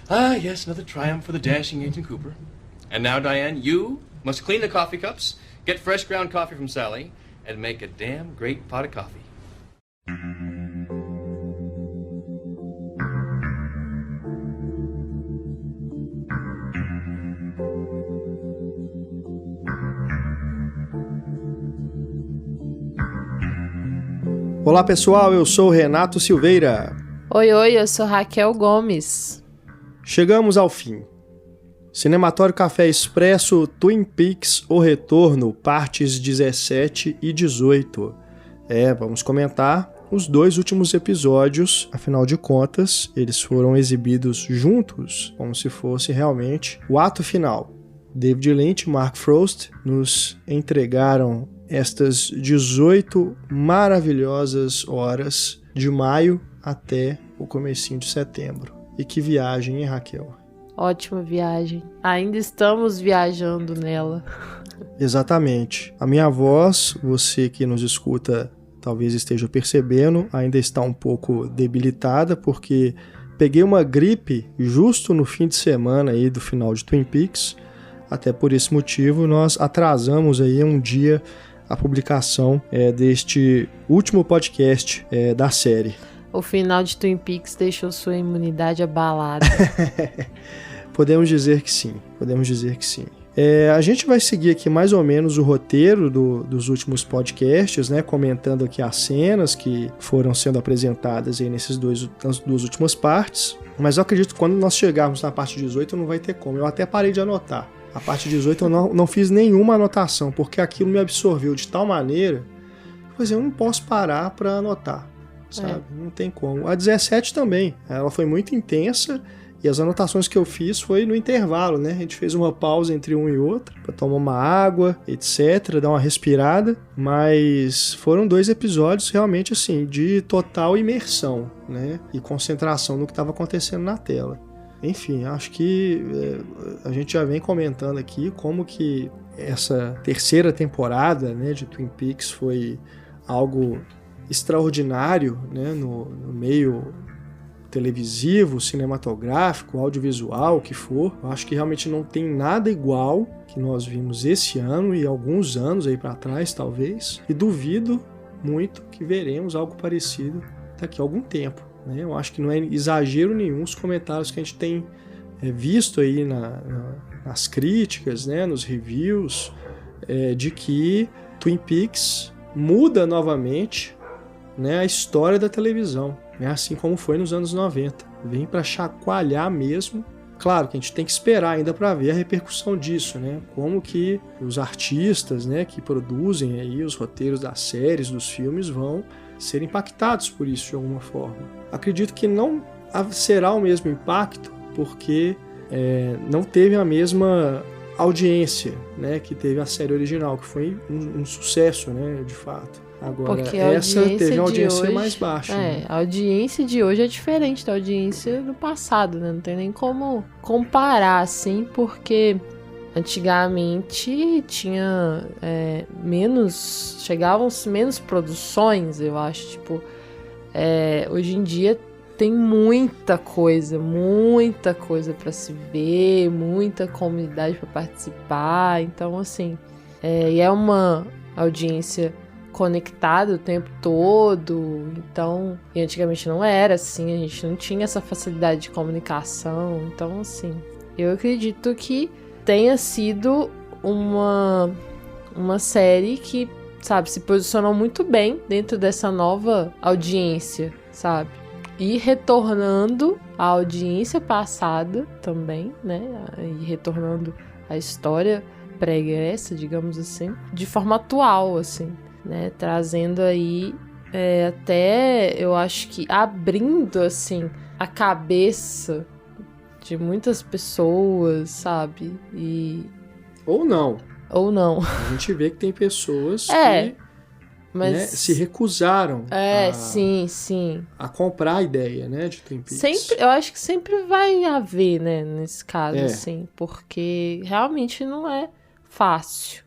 Ah, yes, another triumph for the dashing Agent Cooper. And now, Diane, you must clean the coffee cups, get fresh ground coffee from Sally, and make a damn great pot of coffee. Olá pessoal, eu sou o Renato Silveira. Oi, eu sou Raquel Gomes. Chegamos ao fim. Cinematório Café Expresso, Twin Peaks, O Retorno, partes 17 e 18. Vamos comentar os dois últimos episódios, afinal de contas, eles foram exibidos juntos, como se fosse realmente o ato final. David Lynch e Mark Frost nos entregaram estas 18 maravilhosas horas de maio até o comecinho de setembro. E que viagem, hein, Raquel? Ótima viagem. Ainda estamos viajando nela. Exatamente. A minha voz, você que nos escuta talvez esteja percebendo, ainda está um pouco debilitada, porque peguei uma gripe justo no fim de semana aí do final de Twin Peaks. Até por esse motivo, nós atrasamos aí um dia a publicação deste último podcast da série. O final de Twin Peaks deixou sua imunidade abalada. Podemos dizer que sim, a gente vai seguir aqui mais ou menos o roteiro dos últimos podcasts, né, comentando aqui as cenas que foram sendo apresentadas aí nas duas últimas partes, mas eu acredito que quando nós chegarmos na parte 18 não vai ter como, eu até parei de anotar. A parte 18 eu não fiz nenhuma anotação, porque aquilo me absorveu de tal maneira que eu não posso parar para anotar, sabe? Não tem como. A 17 também, ela foi muito intensa e as anotações que eu fiz foi no intervalo, né? A gente fez uma pausa entre um e outro para tomar uma água, etc., dar uma respirada, mas foram dois episódios realmente assim de total imersão, né? E concentração no que estava acontecendo na tela. Enfim, acho que a gente já vem comentando aqui como que essa terceira temporada, né, de Twin Peaks foi algo extraordinário, né, no meio televisivo, cinematográfico, audiovisual, o que for. Eu acho que realmente não tem nada igual que nós vimos esse ano e alguns anos aí para trás, talvez. E duvido muito que veremos algo parecido daqui a algum tempo. Eu acho que não é exagero nenhum os comentários que a gente tem visto aí nas críticas, né, nos reviews, de que Twin Peaks muda novamente, né, a história da televisão, né, assim como foi nos anos 90. Vem para chacoalhar mesmo. Claro que a gente tem que esperar ainda para ver a repercussão disso, né, como que os artistas, né, que produzem aí os roteiros das séries, dos filmes, vão ser impactados por isso de alguma forma. Acredito que não será o mesmo impacto, porque não teve a mesma audiência, né, que teve a série original, que foi um sucesso, né, de fato. Agora, essa teve uma audiência hoje, mais baixa. Né? A audiência de hoje é diferente da audiência do passado, né? Não tem nem como comparar, assim, porque antigamente tinha chegavam menos produções, eu acho, tipo, hoje em dia tem muita coisa para se ver, muita comunidade para participar, então assim, e é uma audiência conectada o tempo todo, então, e antigamente não era assim, a gente não tinha essa facilidade de comunicação, então assim, eu acredito que tenha sido uma série que, sabe, se posicionou muito bem dentro dessa nova audiência, sabe? E retornando à audiência passada também, né? E retornando à história pregressa, digamos assim, de forma atual, assim, né? Trazendo aí até, eu acho que abrindo, assim, a cabeça de muitas pessoas, sabe? Ou não. A gente vê que tem pessoas que mas se recusaram a comprar a ideia, né, de Twin Peaks. Eu acho que sempre vai haver, né, nesse caso, assim, porque realmente não é fácil.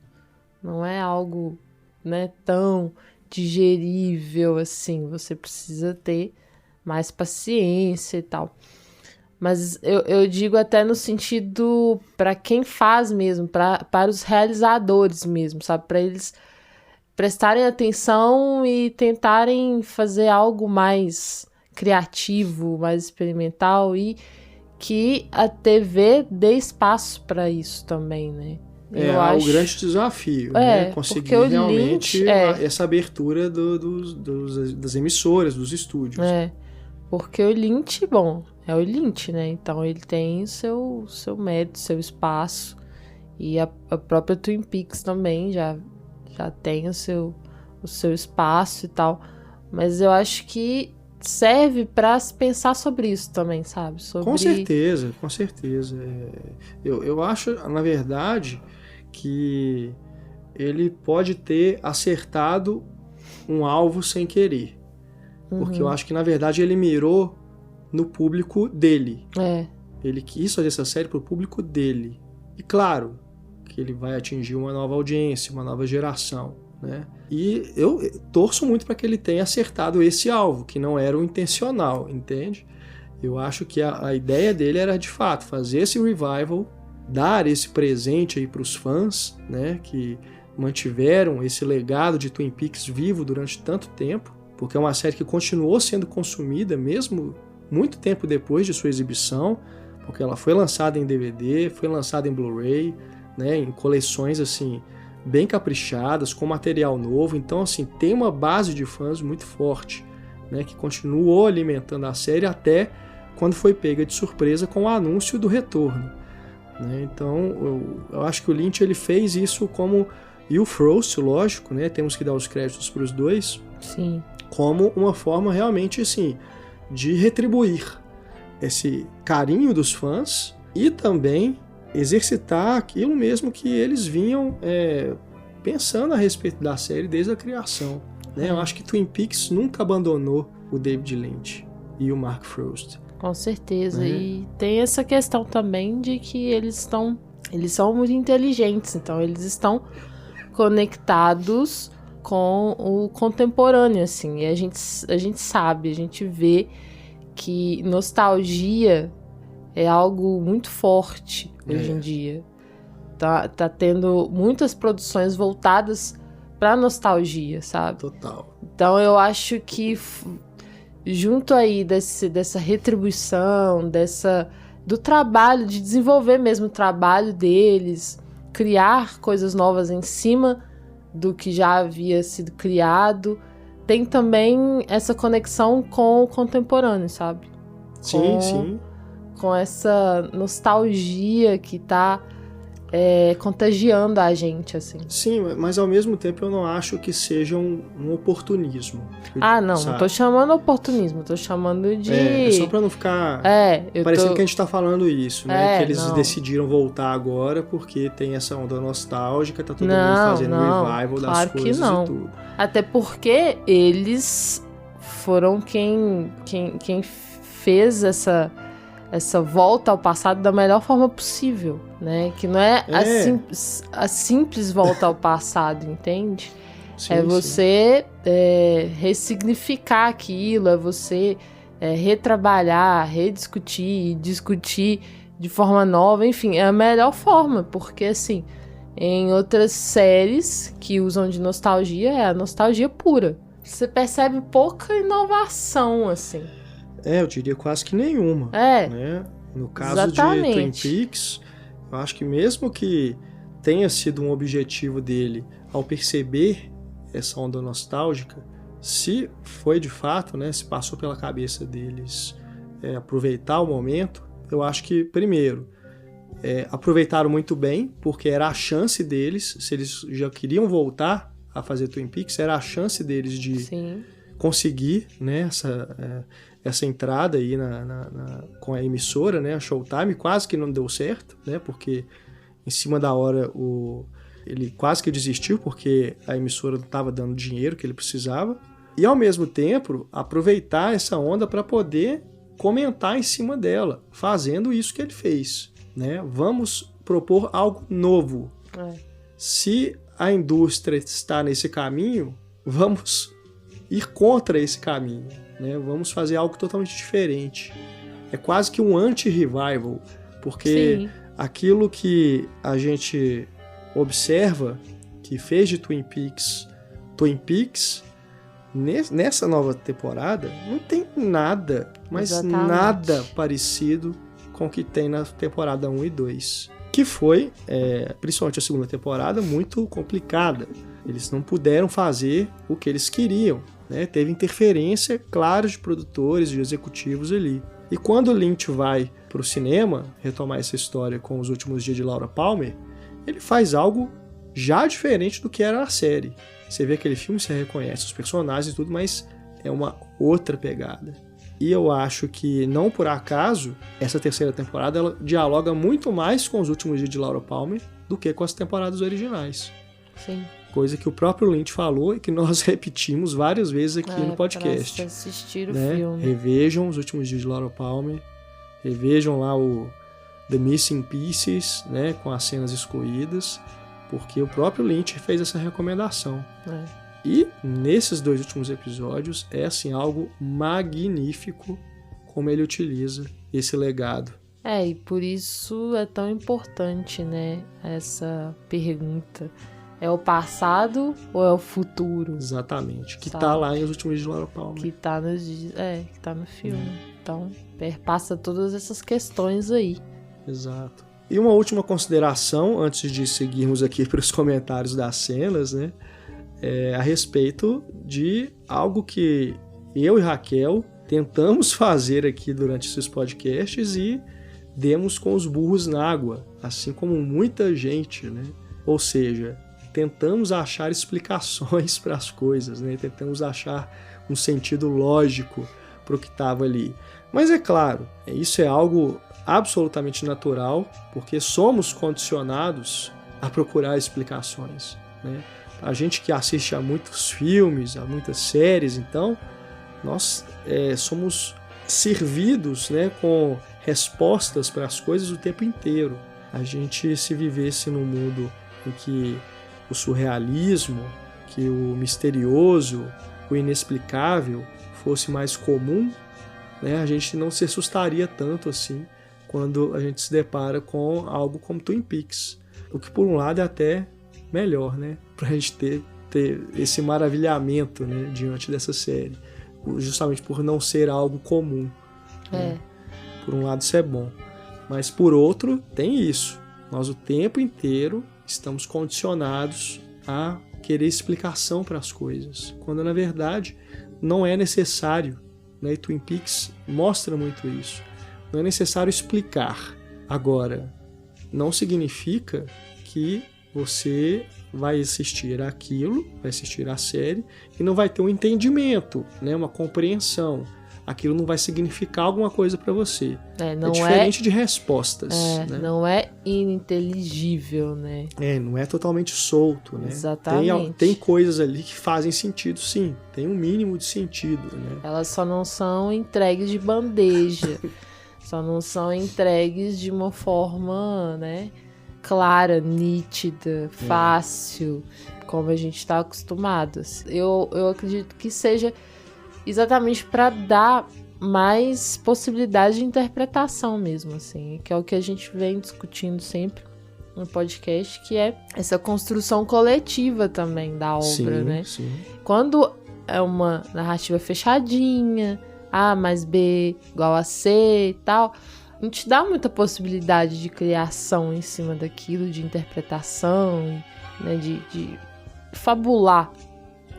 Não é algo, né, tão digerível assim. Você precisa ter mais paciência e tal. Mas eu digo até no sentido para quem faz mesmo, para os realizadores mesmo, sabe? Para eles prestarem atenção e tentarem fazer algo mais criativo, mais experimental e que a TV dê espaço para isso também, né? Eu acho... o grande desafio, né? Conseguir realmente essa abertura das emissoras, dos estúdios. Porque o Lynch, bom, é o Lynch, né? Então ele tem seu mérito, seu espaço. E a própria Twin Peaks também já tem o seu espaço e tal. Mas eu acho que serve para se pensar sobre isso também, sabe? Com certeza. Eu acho, na verdade, que ele pode ter acertado um alvo sem querer. Porque eu acho que, na verdade, ele mirou no público dele. Ele quis fazer essa série pro público dele. E claro que ele vai atingir uma nova audiência, uma nova geração, né? E eu torço muito para que ele tenha acertado esse alvo, que não era o intencional, entende? Eu acho que a ideia dele era, de fato, fazer esse revival, dar esse presente aí para os fãs, né, que mantiveram esse legado de Twin Peaks vivo durante tanto tempo, porque é uma série que continuou sendo consumida mesmo muito tempo depois de sua exibição, porque ela foi lançada em DVD, foi lançada em Blu-ray, né, em coleções assim bem caprichadas, com material novo. Então, assim, tem uma base de fãs muito forte, né, que continuou alimentando a série até quando foi pega de surpresa com o anúncio do retorno, né? Então, eu acho que o Lynch ele fez isso como... E o Frost, lógico, né, temos que dar os créditos para os dois. Sim. Como uma forma realmente, assim, de retribuir esse carinho dos fãs e também exercitar aquilo mesmo que eles vinham pensando a respeito da série desde a criação, né? Eu acho que Twin Peaks nunca abandonou o David Lynch e o Mark Frost. Com certeza. E tem essa questão também de que eles são muito inteligentes, então eles estão conectados com o contemporâneo, assim. E a gente sabe, a gente vê que nostalgia é algo muito forte hoje em dia. Tá tendo muitas produções voltadas pra nostalgia, sabe? Total. Então eu acho que junto aí dessa retribuição, do trabalho, de desenvolver mesmo o trabalho deles, criar coisas novas em cima do que já havia sido criado, tem também essa conexão com o contemporâneo, sabe? Sim. Com essa nostalgia que tá contagiando a gente, assim. Sim, mas ao mesmo tempo eu não acho que seja um oportunismo. Não tô chamando oportunismo, tô chamando de... só pra não ficar parecendo que a gente tá falando isso, né? Que eles decidiram voltar agora porque tem essa onda nostálgica, tá todo mundo fazendo revival das coisas e tudo. Até porque eles foram quem fez essa volta ao passado da melhor forma possível, né? Que não é a simples volta ao passado, entende? Sim, você ressignificar aquilo, é você retrabalhar, rediscutir, discutir de forma nova, enfim, é a melhor forma, porque assim, em outras séries que usam de nostalgia, é a nostalgia pura. Você percebe pouca inovação, assim. Eu diria quase que nenhuma. Né? No caso de Twin Peaks, eu acho que mesmo que tenha sido um objetivo dele ao perceber essa onda nostálgica, se foi de fato, né, se passou pela cabeça deles aproveitar o momento, eu acho que, primeiro, aproveitaram muito bem, porque era a chance deles, se eles já queriam voltar a fazer Twin Peaks, era a chance deles de conseguir, né, essa entrada aí com a emissora, né, a Showtime, quase que não deu certo, né, porque em cima da hora ele quase que desistiu, porque a emissora não estava dando o dinheiro que ele precisava, e ao mesmo tempo aproveitar essa onda para poder comentar em cima dela, fazendo isso que ele fez, né? Vamos propor algo novo. Se a indústria está nesse caminho, vamos ir contra esse caminho, né? Vamos fazer algo totalmente diferente. é quase que um anti-revival, porque Sim. aquilo que a gente observa que fez de Twin Peaks, nessa nova temporada, não tem nada, mas Exatamente. nada parecido com o que tem na temporada 1 e 2. Que foi, principalmente a segunda temporada, muito complicada. Eles não puderam fazer o que eles queriam, né? Teve interferência clara de produtores, de executivos ali. E quando o Lynch vai para o cinema retomar essa história com Os Últimos Dias de Laura Palmer, ele faz algo já diferente do que era a série. Você vê aquele filme, você reconhece os personagens e tudo, mas é uma outra pegada. E eu acho que, não por acaso, essa terceira temporada ela dialoga muito mais com Os Últimos Dias de Laura Palmer do que com as temporadas originais. Sim. Coisa que o próprio Lynch falou e que nós repetimos várias vezes aqui no podcast. Pra assistir o né? filme. Revejam Os Últimos Dias de Laura Palmer, revejam lá o The Missing Pieces, né? Com as cenas excluídas, porque o próprio Lynch fez essa recomendação. E nesses 2 últimos episódios é assim algo magnífico como ele utiliza esse legado. E por isso é tão importante, né, essa pergunta. É o passado ou é o futuro? Exatamente. Que Sabe? tá lá em Os Últimos Dias de Laura Palmer. Que tá que tá no filme. Então, perpassa todas essas questões aí. Exato. E uma última consideração, antes de seguirmos aqui para os comentários das cenas, né? A respeito de algo que eu e Raquel tentamos fazer aqui durante esses podcasts e demos com os burros na água, assim como muita gente, né? Ou seja, tentamos achar explicações para as coisas, né? Tentamos achar um sentido lógico para o que estava ali. Mas é claro, isso é algo absolutamente natural, porque somos condicionados a procurar explicações, né? A gente que assiste a muitos filmes, a muitas séries, então, nós somos servidos, né, com respostas para as coisas o tempo inteiro. A gente, se vivesse num mundo em que o surrealismo, que o misterioso, o inexplicável fosse mais comum, né, a gente não se assustaria tanto assim quando a gente se depara com algo como Twin Peaks. O que, por um lado, é até melhor, né? Pra gente ter esse maravilhamento, né, diante dessa série. Justamente por não ser algo comum. Né? Por um lado, isso é bom. Mas, por outro, tem isso. Nós, o tempo inteiro, estamos condicionados a querer explicação para as coisas. Quando, na verdade, não é necessário. Né? E Twin Peaks mostra muito isso. Não é necessário explicar. Agora, não significa que você vai assistir aquilo, vai assistir a série e não vai ter um entendimento, né? Uma compreensão. Aquilo não vai significar alguma coisa para você. Não diferente de respostas. Né? Não é ininteligível, né? Não é totalmente solto, né? Exatamente. Tem coisas ali que fazem sentido, sim. Tem um mínimo de sentido, né? Elas só não são entregues de bandeja. Só não são entregues de uma forma, né, clara, nítida, fácil, como a gente está acostumado. Eu acredito que seja exatamente para dar mais possibilidade de interpretação mesmo, assim, que é o que a gente vem discutindo sempre no podcast, que é essa construção coletiva também da obra, né? Sim. Quando é uma narrativa fechadinha, A mais B igual a C e tal, não te dá muita possibilidade de criação em cima daquilo, de interpretação, né, de fabular.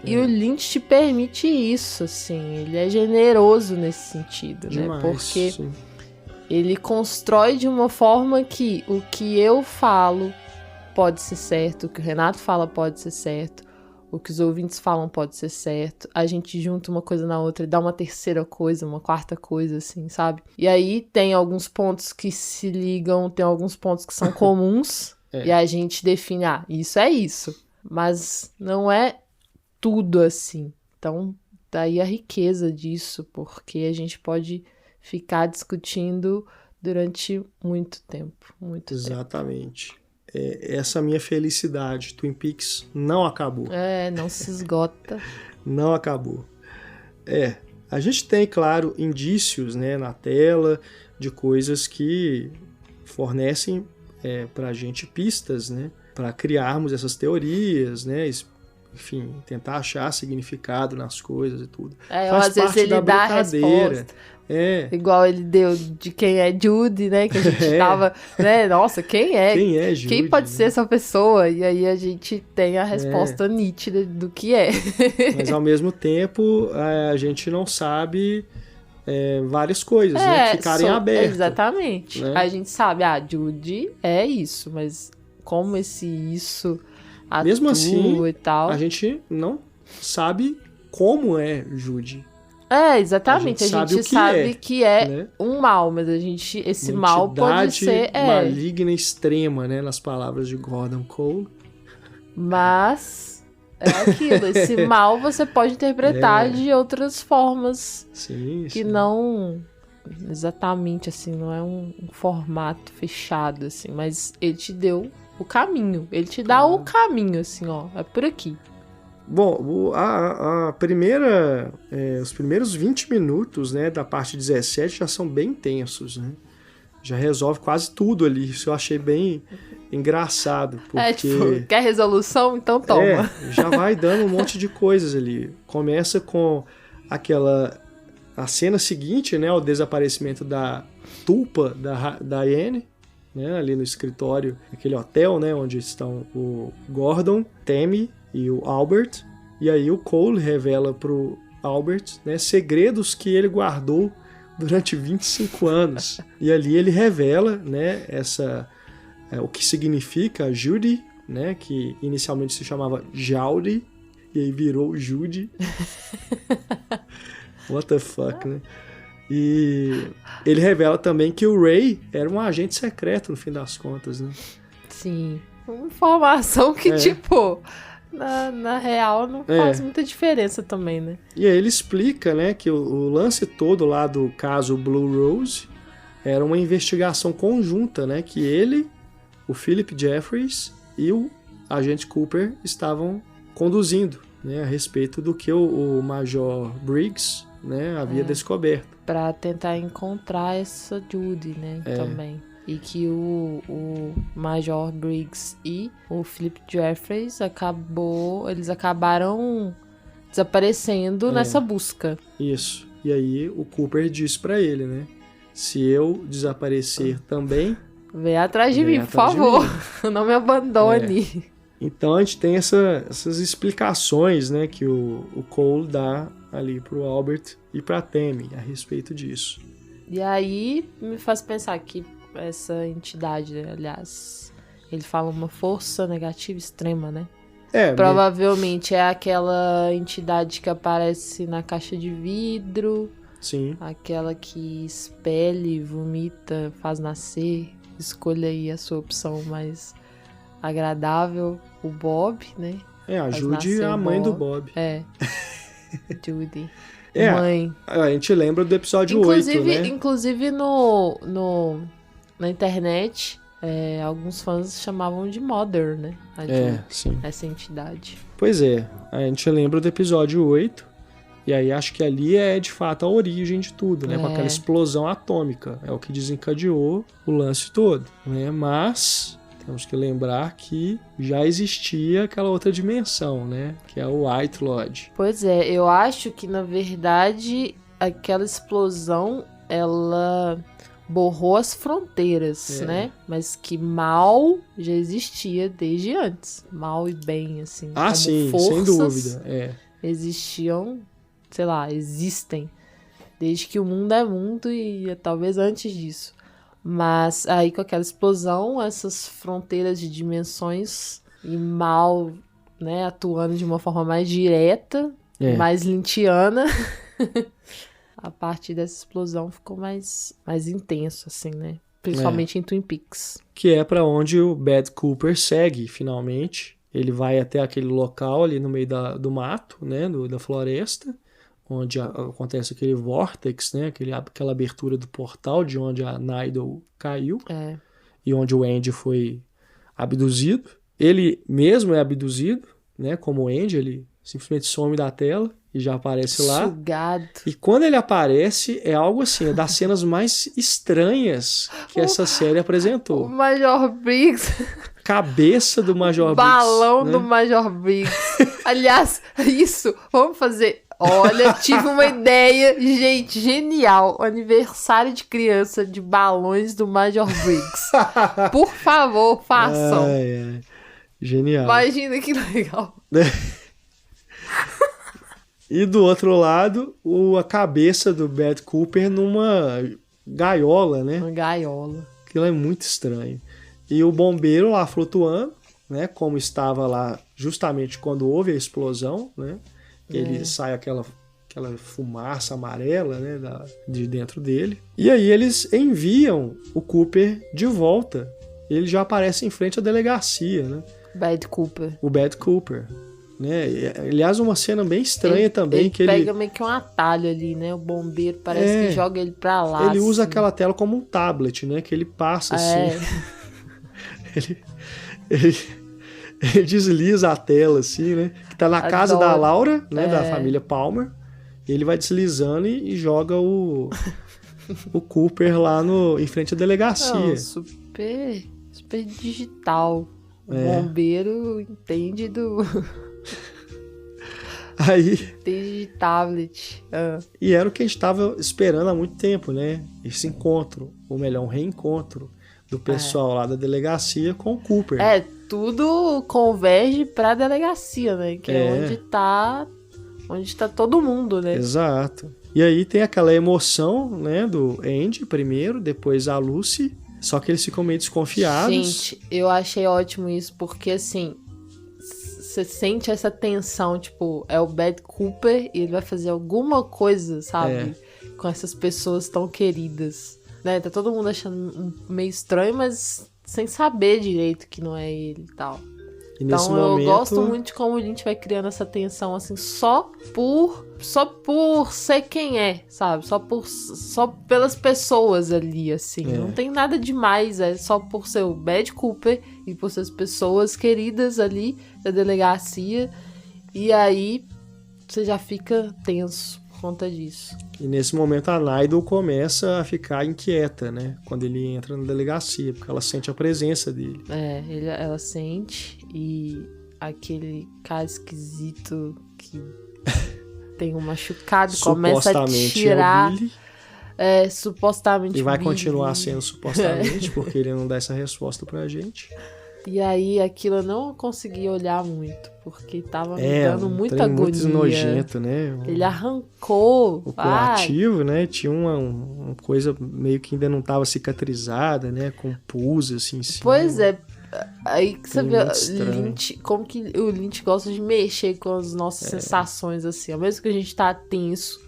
E o Lynch te permite isso, assim, ele é generoso nesse sentido, Demais, né, porque sim. ele constrói de uma forma que o que eu falo pode ser certo, o que o Renato fala pode ser certo, o que os ouvintes falam pode ser certo, a gente junta uma coisa na outra e dá uma terceira coisa, uma quarta coisa, assim, sabe? E aí tem alguns pontos que se ligam, tem alguns pontos que são comuns, e a gente define, isso é isso. Mas não é tudo assim. Então, daí a riqueza disso, porque a gente pode ficar discutindo durante muito tempo, muito tempo. Exatamente. Essa minha felicidade. Twin Peaks não acabou. Não se esgota. Não acabou. A gente tem, claro, indícios, né, na tela de coisas que fornecem pra gente pistas, né, para criarmos essas teorias, né, enfim, tentar achar significado nas coisas e tudo. Faz às vezes parte ele da dá a brincadeira. resposta. Igual ele deu de quem é Judy, né? Que a gente tava, né? Nossa, quem é? Quem é Judy? Quem pode ser essa pessoa? E aí a gente tem a resposta nítida do que é. Mas ao mesmo tempo, a gente não sabe várias coisas, né? Que ficarem abertas. Exatamente. Né? A gente sabe, Judy é isso, mas como esse isso atua mesmo assim, e tal. A gente não sabe como é Judy. Exatamente. A gente sabe que é né? um mal, mas esse mal pode ser maligna extrema, né? Nas palavras de Gordon Cole. Mas é aquilo. Esse mal você pode interpretar de outras formas. Sim, que não exatamente assim, não é um formato fechado assim, mas ele te deu o caminho. Ele te dá o caminho, assim, ó. É por aqui. Bom, a primeira... os primeiros 20 minutos, né, da parte 17 já são bem tensos, né? Já resolve quase tudo ali. Isso eu achei bem engraçado. Porque, tipo, quer resolução? Então toma. Já vai dando um monte de coisas ali. Começa com a cena seguinte, né, o desaparecimento da Tulpa, da Diane, né, ali no escritório, aquele hotel, né, onde estão o Gordon, Tammy e o Albert. E aí o Cole revela pro Albert, né, segredos que ele guardou durante 25 anos. E ali ele revela, né, o que significa Judy, né, que inicialmente se chamava Jaudy, e aí virou Judy. What the fuck, né? E ele revela também que o Ray era um agente secreto, no fim das contas, né? Sim. Uma informação que, tipo, na real não faz muita diferença também, né? E aí ele explica, né, que o lance todo lá do caso Blue Rose era uma investigação conjunta, né? Que ele, o Philip Jeffries e o agente Cooper estavam conduzindo, né? A respeito do que o Major Briggs, né, havia descoberto. Pra tentar encontrar essa Judy, né, também. E que o Major Briggs e o Philip Jeffries eles acabaram desaparecendo nessa busca. Isso. E aí o Cooper diz pra ele, né, se eu desaparecer também... Vem atrás de mim, por favor. Não me abandone. Então a gente tem essas explicações, né, que o Cole dá ali pro Albert e pra Tammy a respeito disso. E aí me faz pensar que essa entidade, aliás, ele fala uma força negativa extrema, né? Provavelmente é aquela entidade que aparece na caixa de vidro. Sim. Aquela que expele, vomita, faz nascer. Escolha aí a sua opção mais agradável. O Bob, né? A Judy é a mãe do Bob. Judy. Mãe. A gente lembra do episódio 8, né? Inclusive na internet, alguns fãs chamavam de Mother, né? A Judy, sim. Essa entidade. Pois é. A gente lembra do episódio 8. E aí acho que ali é de fato a origem de tudo, né? Com aquela explosão atômica. É o que desencadeou o lance todo, né? Mas... temos que lembrar que já existia aquela outra dimensão, né? Que é o White Lodge. Pois é, eu acho que, na verdade, aquela explosão, ela borrou as fronteiras, né? Mas que mal já existia desde antes. Mal e bem, assim. Ah, sim, sem dúvida. Existiam, sei lá, existem. Desde que o mundo é mundo e talvez antes disso. Mas aí com aquela explosão, essas fronteiras de dimensões e mal, né, atuando de uma forma mais direta, mais lynchiana, a partir dessa explosão ficou mais intenso, assim, né? Principalmente em Twin Peaks. Que é pra onde o Bad Cooper segue, finalmente. Ele vai até aquele local ali no meio do mato, né, da floresta, onde acontece aquele vortex, né? Aquela abertura do portal de onde a Nidal caiu. E onde o Andy foi abduzido. Ele mesmo é abduzido, né? Como o Andy, ele simplesmente some da tela. e já aparece lá. Sugado. E quando ele aparece, é algo assim, é das cenas mais estranhas que essa série O apresentou. Major Briggs. Cabeça do Major Briggs. Balão né? do Major Briggs. Aliás, isso, vamos fazer. Olha, tive uma ideia, gente, genial. Aniversário de criança de balões do Major Briggs. Por favor, façam. Ai. Genial. Imagina que legal. E do outro lado, a cabeça do Bad Cooper numa gaiola, né? Uma gaiola. Aquilo é muito estranho. E o bombeiro lá flutuando, né? Como estava lá justamente quando houve a explosão, né? Ele sai aquela fumaça amarela, né? De dentro dele. E aí eles enviam o Cooper de volta. Ele já aparece em frente à delegacia, né? Bad Cooper. O Bad Cooper. Né? Aliás, uma cena bem estranha também. Ele que pega meio que um atalho ali, né? O bombeiro parece que joga ele pra lá. Ele usa assim. aquela tela como um tablet, né? Que ele passa assim. Ele desliza a tela, assim, né? Que tá na casa da Laura, né? Da família Palmer. Ele vai deslizando e joga o Cooper lá em frente à delegacia. Não, super digital. O bombeiro entende do... Aí... Entende de tablet. E era o que a gente estava esperando há muito tempo, né? Esse encontro, ou melhor, um reencontro do pessoal lá da delegacia com o Cooper. Tudo converge pra delegacia, né? Que é onde tá todo mundo, né? Exato. E aí tem aquela emoção, né, do Andy primeiro, depois a Lucy, só que eles ficam meio desconfiados. Gente, eu achei ótimo isso, porque assim, você sente essa tensão, tipo, é o Bad Cooper e ele vai fazer alguma coisa, sabe? Com essas pessoas tão queridas, né? Tá todo mundo achando meio estranho, mas sem saber direito que não é ele e tal. E nesse então eu momento... gosto muito de como a gente vai criando essa tensão, assim, só por ser quem é, sabe? Só pelas pessoas ali, assim. Não tem nada demais, é só por ser o Bad Cooper e por ser as pessoas queridas ali da delegacia. E aí você já fica tenso por conta disso. E nesse momento a Naido começa a ficar inquieta, né? Quando ele entra na delegacia, porque ela sente a presença dele. Ela sente, e aquele cara esquisito que tem um machucado começa a tirar. É o Billy. Supostamente. E vai Billy. Continuar sendo supostamente, porque ele não dá essa resposta pra gente. E aí aquilo eu não consegui olhar muito, porque tava me dando muita agonia. Muito nojento, né? Ele arrancou. O curativo, né? Tinha uma coisa meio que ainda não estava cicatrizada, né? Com pus, assim, em cima. Pois é. Aí que você vê Lynch, como que o Lynch gosta de mexer com as nossas sensações, assim. Ao mesmo que a gente tá tenso,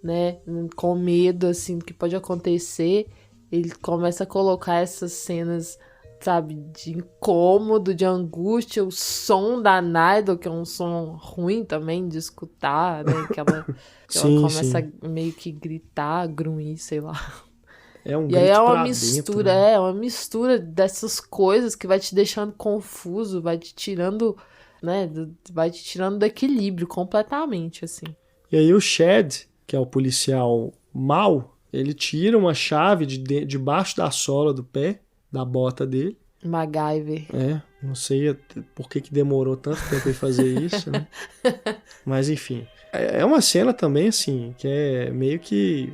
né? Com medo, assim, do que pode acontecer, ele começa a colocar essas cenas, sabe, de incômodo, de angústia, o som da Naido, que é um som ruim também de escutar, né? Que ela começa a meio que gritar, grunhir, sei lá. É um e aí é uma pra mistura, dentro, né? uma mistura dessas coisas que vai te deixando confuso, vai te tirando, né? Vai te tirando do equilíbrio completamente, assim. E aí o Chad, que é o policial mau, ele tira uma chave debaixo da sola do pé, da bota dele. MacGyver. Não sei por que demorou tanto tempo pra fazer isso, né? Mas enfim. É uma cena também, assim, que é meio que...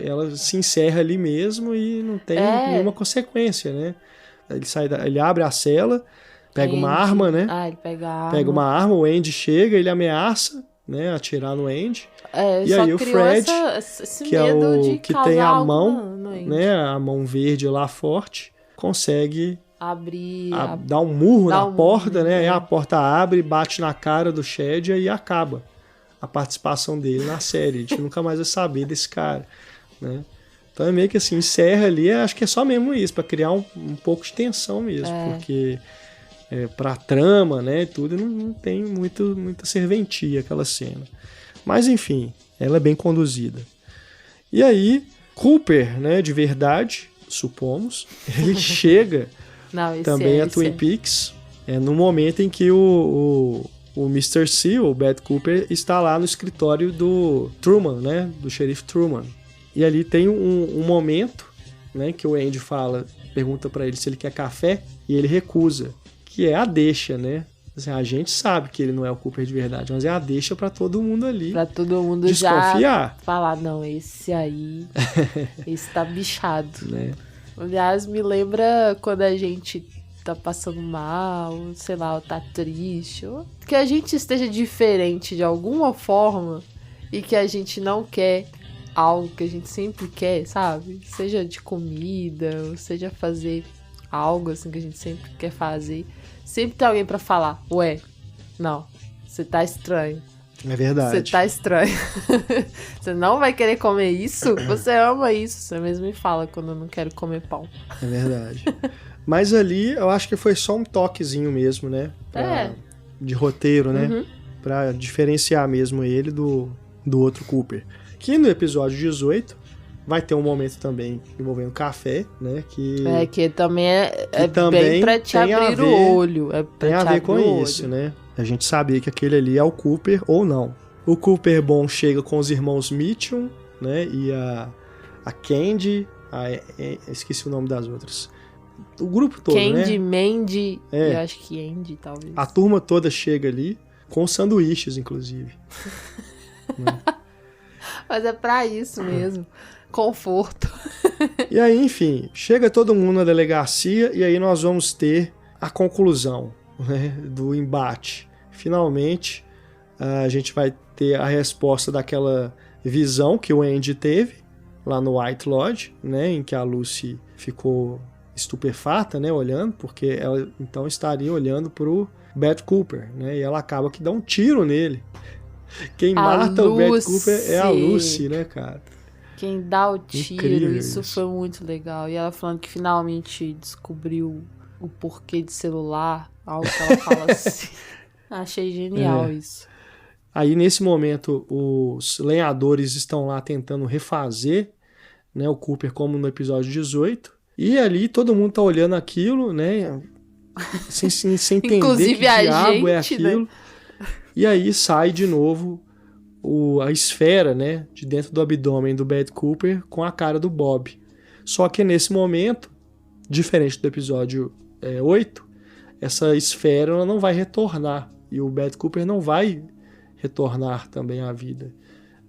Ela se encerra ali mesmo e não tem nenhuma consequência, né? Ele abre a cela, pega uma arma, né? Ele pega a arma. Pega uma arma, o Andy chega, ele ameaça, né? Atirar no Andy. E aí o Fred, esse que é medo o de que causar tem a algo mão, no Andy. né? A mão verde lá forte, consegue abrir, dar um murro na porta, né? É. Aí a porta abre, bate na cara do Chad e acaba a participação dele na série. A gente nunca mais vai saber desse cara, né? Então é meio que assim, encerra ali, acho que é só mesmo isso, para criar um pouco de tensão mesmo, porque pra trama, né, tudo, não tem muita serventia aquela cena. Mas enfim, ela é bem conduzida. E aí, Cooper, né, de verdade, supomos, ele chega também a Twin Peaks, no momento em que o o Mr. C, o Bad Cooper, está lá no escritório do Truman, né? Do xerife Truman. E ali tem um momento, né, que o Andy pergunta pra ele se ele quer café, e ele recusa, que é a deixa, né? Assim, a gente sabe que ele não é o Cooper de verdade, mas é a deixa pra todo mundo ali. Pra todo mundo desconfiar. Já falar, não, esse aí, esse tá bichado. Né? Aliás, me lembra quando a gente tá passando mal, sei lá, ou tá triste, ou que a gente esteja diferente de alguma forma e que a gente não quer algo que a gente sempre quer, sabe? Seja de comida, ou seja fazer algo assim que a gente sempre quer fazer. Sempre tem alguém pra falar, ué, não, você tá estranho. É verdade. Você tá estranho. Você não vai querer comer isso? Você ama isso. Você mesmo me fala quando eu não quero comer pão. É verdade. Mas ali eu acho que foi só um toquezinho mesmo, né? De roteiro, né? Uhum. Pra diferenciar mesmo ele do outro Cooper. Que no episódio 18 vai ter um momento também envolvendo café, né? Que também é também bem pra te abrir o olho. Tem a ver com isso, né? A gente sabia que aquele ali é o Cooper ou não. O Cooper bom chega com os irmãos Mitchum, né? E a Candy, esqueci o nome das outras. O grupo todo, Candy, né? Mandy, eu acho que Andy, talvez. A turma toda chega ali, com sanduíches, inclusive. Né? Mas é pra isso mesmo. Conforto. E aí, enfim, chega todo mundo na delegacia e aí nós vamos ter a conclusão, né, do embate. Finalmente, a gente vai ter a resposta daquela visão que o Andy teve lá no White Lodge, né, em que a Lucy ficou estupefata, né, olhando, porque ela então estaria olhando pro Bad Cooper, né, e ela acaba que dá um tiro nele. Quem mata o Bad Cooper é a Lucy, né, cara? Quem dá o tiro, Incrível isso foi muito legal. E ela falando que finalmente descobriu o porquê de celular, algo que ela fala assim. Achei genial isso. Aí, nesse momento, os lenhadores estão lá tentando refazer, né, o Cooper como no episódio 18. E ali todo mundo tá olhando aquilo, né, sem entender Inclusive que diabo é gente, aquilo. Né? E aí sai de novo a esfera, né, de dentro do abdômen do Bad Cooper com a cara do Bob. Só que nesse momento, diferente do episódio 8, essa esfera ela não vai retornar. E o Bad Cooper não vai retornar também à vida.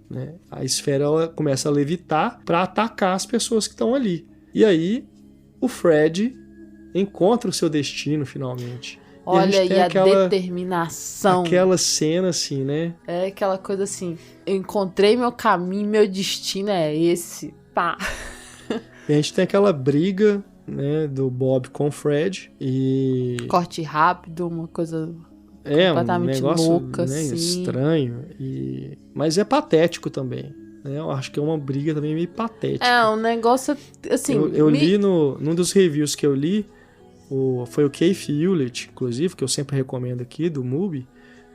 Né? A esfera ela começa a levitar para atacar as pessoas que estão ali. E aí o Fred encontra o seu destino finalmente. Olha, e a determinação. Aquela cena assim, né? É aquela coisa assim, eu encontrei meu caminho, meu destino é esse. Pá. E a gente tem aquela briga, né, do Bob com o Fred e... Corte rápido, uma coisa completamente um negócio, louca, né, assim. estranho. Mas é patético também. Né? Eu acho que é uma briga também meio patética. É, um negócio assim... Eu li num dos reviews que eu li, foi o Keith Hewlett, inclusive, que eu sempre recomendo aqui, do MUBI,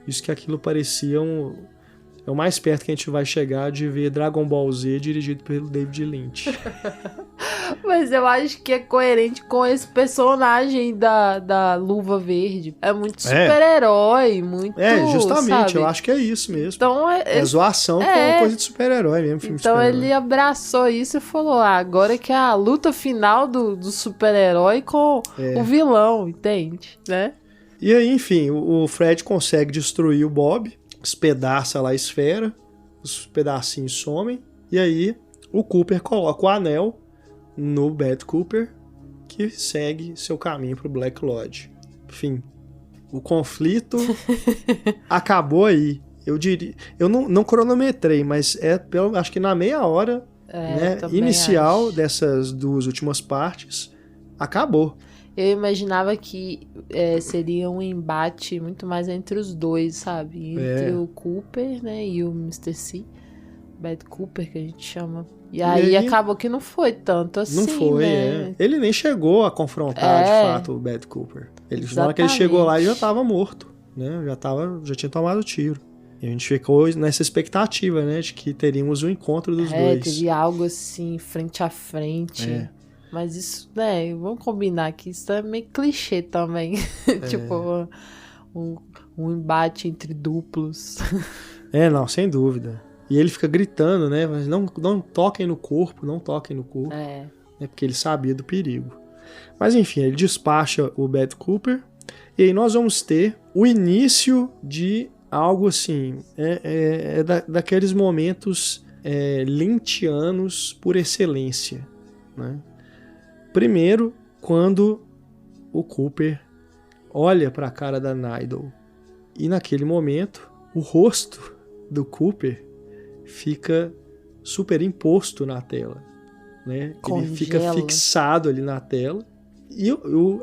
disse que aquilo parecia é o mais perto que a gente vai chegar de ver Dragon Ball Z dirigido pelo David Lynch. Mas eu acho que é coerente com esse personagem da Luva Verde. É muito super-herói, muito... justamente, sabe? eu acho que é isso mesmo. Então, é zoação com coisa de super-herói mesmo, filme então de super-herói. ele abraçou isso e falou, agora que é a luta final do super-herói com o vilão, entende? Né? E aí, enfim, o Fred consegue destruir o Bob, despedaça lá a esfera, os pedacinhos somem, e aí o Cooper coloca o anel no Bad Cooper, que segue seu caminho pro Black Lodge. Enfim, o conflito acabou aí. Eu diria, eu não cronometrei, mas acho que na meia hora né, inicial dessas duas últimas partes, acabou. Eu imaginava que seria um embate muito mais entre os dois, sabe? Entre o Cooper, né, e o Mr. C. Bad Cooper, que a gente chama. E aí acabou que não foi tanto assim, não foi, né? Ele nem chegou a confrontar, de fato, o Bad Cooper. Na hora que ele chegou lá, ele já estava morto, né? Já tinha tomado tiro. E a gente ficou nessa expectativa, né, de que teríamos um encontro dos dois. Teria algo assim, frente a frente. Mas isso, né, vamos combinar que isso é meio clichê também. Tipo, um embate entre duplos. Não, sem dúvida. E ele fica gritando, né? Mas não toquem no corpo, não toquem no corpo. É. Porque ele sabia do perigo. Mas enfim, ele despacha o Bad Cooper. E aí nós vamos ter o início de algo assim, daqueles momentos lynchianos por excelência, né? Primeiro, quando o Cooper olha para a cara da Nydell, e naquele momento o rosto do Cooper fica superimposto na tela, né? Ele fica fixado ali na tela. E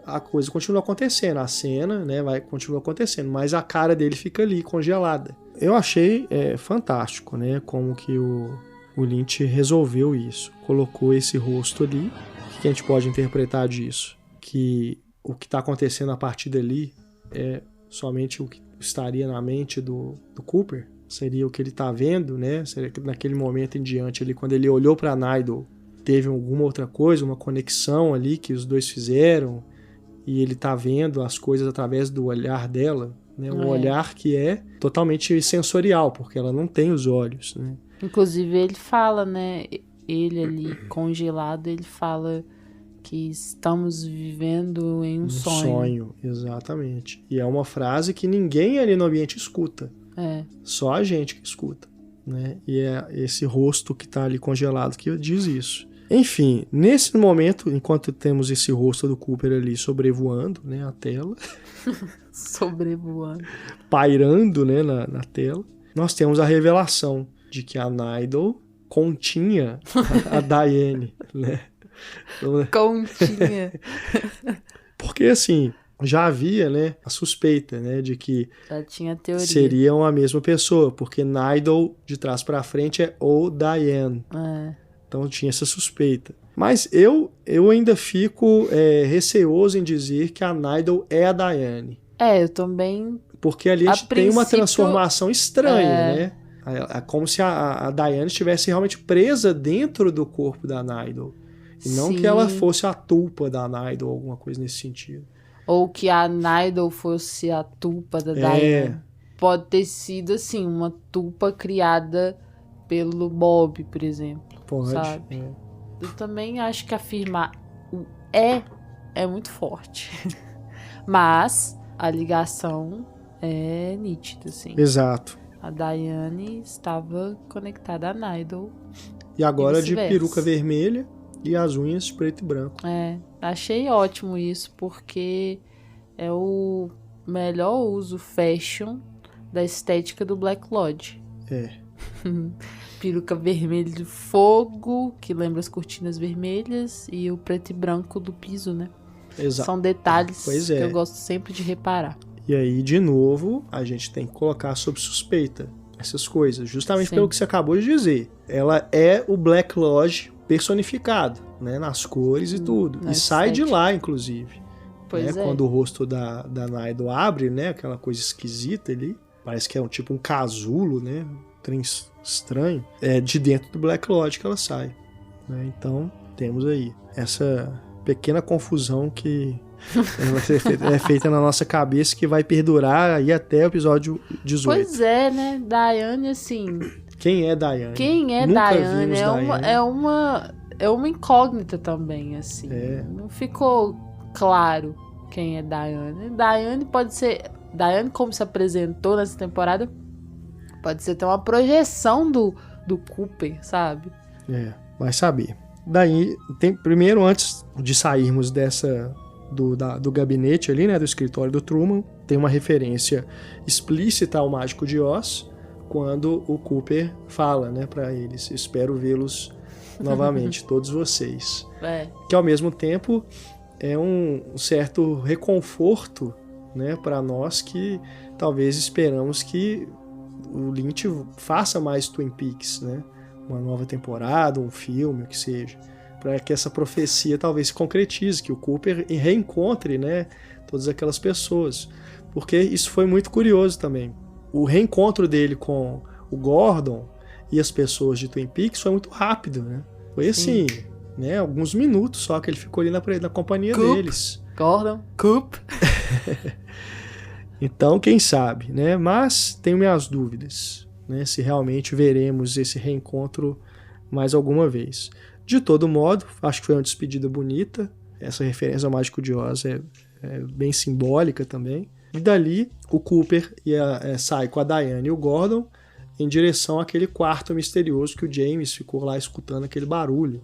a coisa continua acontecendo, a cena, né, continua acontecendo, mas a cara dele fica ali, congelada. Eu achei fantástico, né, como que o Lynch resolveu isso. Colocou esse rosto ali. O que a gente pode interpretar disso? Que o que está acontecendo a partir dali é somente o que estaria na mente do Cooper. Seria o que ele está vendo, né? Seria que naquele momento em diante, ali, quando ele olhou para a Nydell, teve alguma outra coisa, uma conexão ali que os dois fizeram, e ele tá vendo as coisas através do olhar dela, né? Um olhar que é totalmente sensorial, porque ela não tem os olhos, né? Inclusive ele fala, né? Ele ali congelado, ele fala que estamos vivendo em um sonho. Sonho, exatamente. E é uma frase que ninguém ali no ambiente escuta. Só a gente que escuta, né? E é esse rosto que tá ali congelado que diz isso. Enfim, nesse momento, enquanto temos esse rosto do Cooper ali sobrevoando, né, a tela. Sobrevoando. Pairando, né, na tela. Nós temos a revelação de que a Nydell continha a Diane, né? Continha. Porque, assim, já havia, né, a suspeita, né, de que já tinha teoria. Seriam a mesma pessoa, porque Nydell, de trás para frente, é o Diane. Então tinha essa suspeita. Mas eu ainda fico receoso em dizer que a Nydell é a Diane. Eu também. Porque ali a gente tem uma transformação estranha, né? É como se a Diane estivesse realmente presa dentro do corpo da Nydell. E não que ela fosse a tulpa da Nydell, ou alguma coisa nesse sentido. Ou que a Nydell fosse a tulpa da Diane. Pode ter sido, assim, uma tulpa criada pelo Bob, por exemplo. Pode. Sabe? Eu também acho que afirmar o é muito forte. Mas a ligação é nítida, assim. Exato. A Diane estava conectada a Nydell. E agora de peruca vermelha e as unhas preto e branco. Achei ótimo isso, porque é o melhor uso fashion da estética do Black Lodge. Peruca vermelha de fogo, que lembra as cortinas vermelhas, e o preto e branco do piso, né? Exato. São detalhes que eu gosto sempre de reparar. E aí, de novo, a gente tem que colocar sob suspeita essas coisas, justamente pelo que você acabou de dizer. Ela é o Black Lodge personificado, né? Nas cores e tudo. E sai de lá, inclusive. Pois né? Quando o rosto da Nydell abre, né? Aquela coisa esquisita ali. Parece que é um casulo, né? Trem estranho. É de dentro do Black Lodge que ela sai. Né? Então, temos aí essa pequena confusão que é feita na nossa cabeça, que vai perdurar aí até o episódio 18. Pois é, né? Diane, assim... Quem é Diane? Quem é Nunca Diane? É uma incógnita também, assim. Não ficou claro quem é Diane. Diane pode ser... Diane, como se apresentou nessa temporada, pode ser até uma projeção do Cooper, sabe? Vai saber. Daí, primeiro, antes de sairmos do gabinete ali, né, do escritório do Truman, tem uma referência explícita ao Mágico de Oz, quando o Cooper fala, né, para eles: espero vê-los novamente, todos vocês. Que ao mesmo tempo é um certo reconforto, né, para nós que talvez esperamos que o Lynch faça mais Twin Peaks, né, uma nova temporada, um filme, o que seja, para que essa profecia talvez se concretize, que o Cooper reencontre, né, todas aquelas pessoas, porque isso foi muito curioso também. O reencontro dele com o Gordon e as pessoas de Twin Peaks foi muito rápido, né? Foi assim, né, alguns minutos só que ele ficou ali na companhia deles. Gordon, Coop. Então, quem sabe, né? Mas tenho minhas dúvidas, né? Se realmente veremos esse reencontro mais alguma vez. De todo modo, acho que foi uma despedida bonita. Essa referência ao Mágico de Oz é bem simbólica também. E dali, o Cooper sai com a Diane e o Gordon em direção àquele quarto misterioso que o James ficou lá escutando aquele barulho,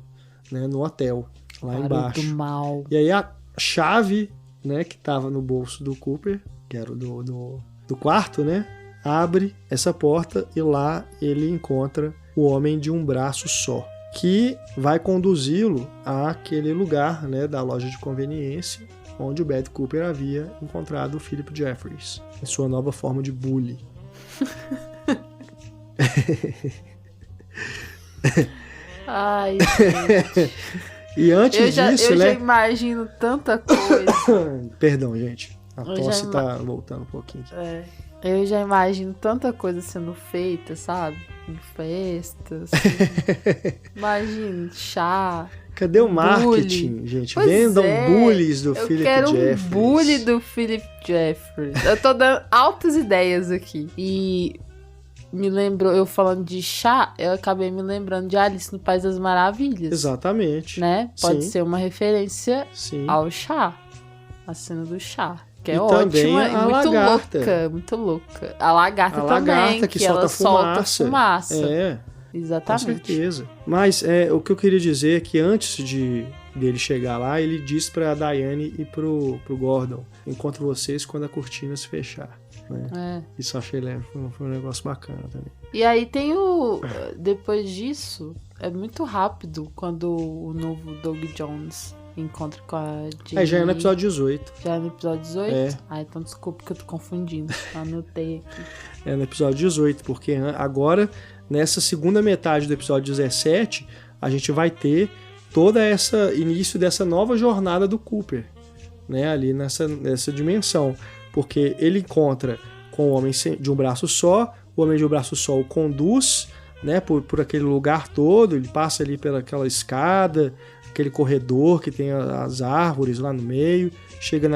né, no hotel, lá Barulho embaixo. do mal. E aí a chave, né, que estava no bolso do Cooper, que era do quarto, né, abre essa porta e lá ele encontra o homem de um braço só, que vai conduzi-lo àquele lugar, né, da loja de conveniência onde o Bad Cooper havia encontrado o Philip Jeffries, em sua nova forma de bully. Ai, gente. E antes disso, eu né? já imagino tanta coisa. Perdão, gente. A Eu tosse já tá voltando um pouquinho aqui. Eu já imagino tanta coisa sendo feita, sabe? Em festas. Assim. Imagina, chá. Cadê o marketing, gente? Pois Vendam bullies do eu Philip quero Jeffries. um bully do Philip Jeffries. Eu tô dando altas ideias aqui. E me lembrou, eu falando de chá, eu acabei me lembrando de Alice no País das Maravilhas. Exatamente. Né? Pode Sim. ser uma referência Sim. ao chá. A cena do chá. Que é E ótima também e a muito lagarta. louca. Muito louca. A lagarta A também, lagarta que ela solta solta fumaça. É, com Exatamente. certeza. Mas o que eu queria dizer é que antes dele chegar lá, ele diz pra Diane e pro Gordon: encontro vocês quando a cortina se fechar. Né? Isso eu achei foi um negócio bacana também. E aí tem depois disso, é muito rápido quando o novo Doug Jones encontra com a Jenny. Já é no episódio 18. Já é no episódio 18? É. Ah, então desculpa que eu tô confundindo. Anotei aqui. É no episódio 18, porque agora, nessa segunda metade do episódio 17, a gente vai ter todo início dessa nova jornada do Cooper, né, ali nessa dimensão. Porque ele encontra com o homem de um braço só, o homem de um braço só o conduz, né, por aquele lugar todo, ele passa ali pelaquela escada, aquele corredor que tem as árvores lá no meio, chega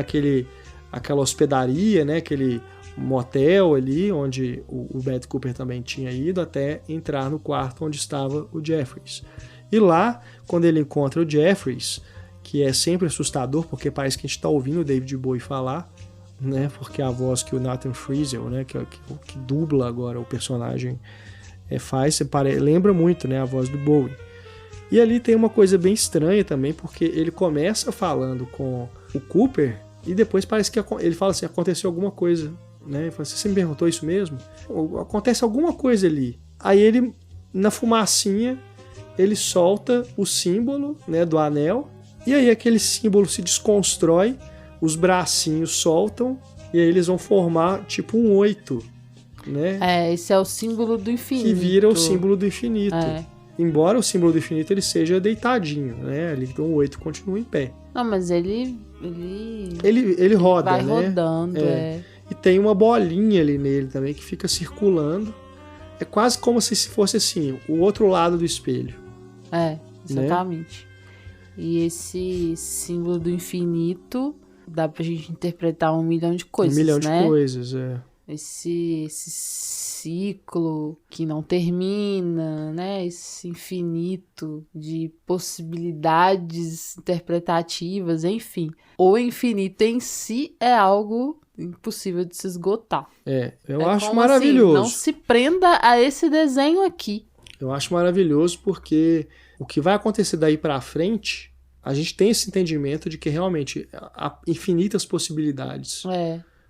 aquela hospedaria, né, aquele motel ali, onde o Bad Cooper também tinha ido, até entrar no quarto onde estava o Jeffries. E lá, quando ele encontra o Jeffries, que é sempre assustador, porque parece que a gente está ouvindo o David Bowie falar, né, porque a voz que o Nathan Frizzell, né, que dubla agora o personagem, faz, lembra muito, né, a voz do Bowie. E ali tem uma coisa bem estranha também, porque ele começa falando com o Cooper e depois parece que ele fala assim, aconteceu alguma coisa, né? Ele fala assim, você me perguntou isso mesmo? Acontece alguma coisa ali. Aí ele, na fumacinha, ele solta o símbolo, né, do anel, e aí aquele símbolo se desconstrói, os bracinhos soltam, e aí eles vão formar tipo um 8, né? Esse é o símbolo do infinito. Que vira o símbolo do infinito. É. Embora o símbolo do infinito ele seja deitadinho, né? Ali, então o 8 continua em pé. Não, mas ele roda, vai né? rodando, E tem uma bolinha ali nele também que fica circulando. É quase como se fosse assim, o outro lado do espelho. Exatamente. Né? E esse símbolo do infinito dá pra gente interpretar 1 milhão de coisas, né? 1 milhão de coisas, Esse ciclo que não termina, né? Esse infinito de possibilidades interpretativas, enfim. O infinito em si é algo impossível de se esgotar. Eu acho maravilhoso. Assim, não se prenda a esse desenho aqui. Eu acho maravilhoso porque o que vai acontecer daí pra frente, a gente tem esse entendimento de que realmente há infinitas possibilidades.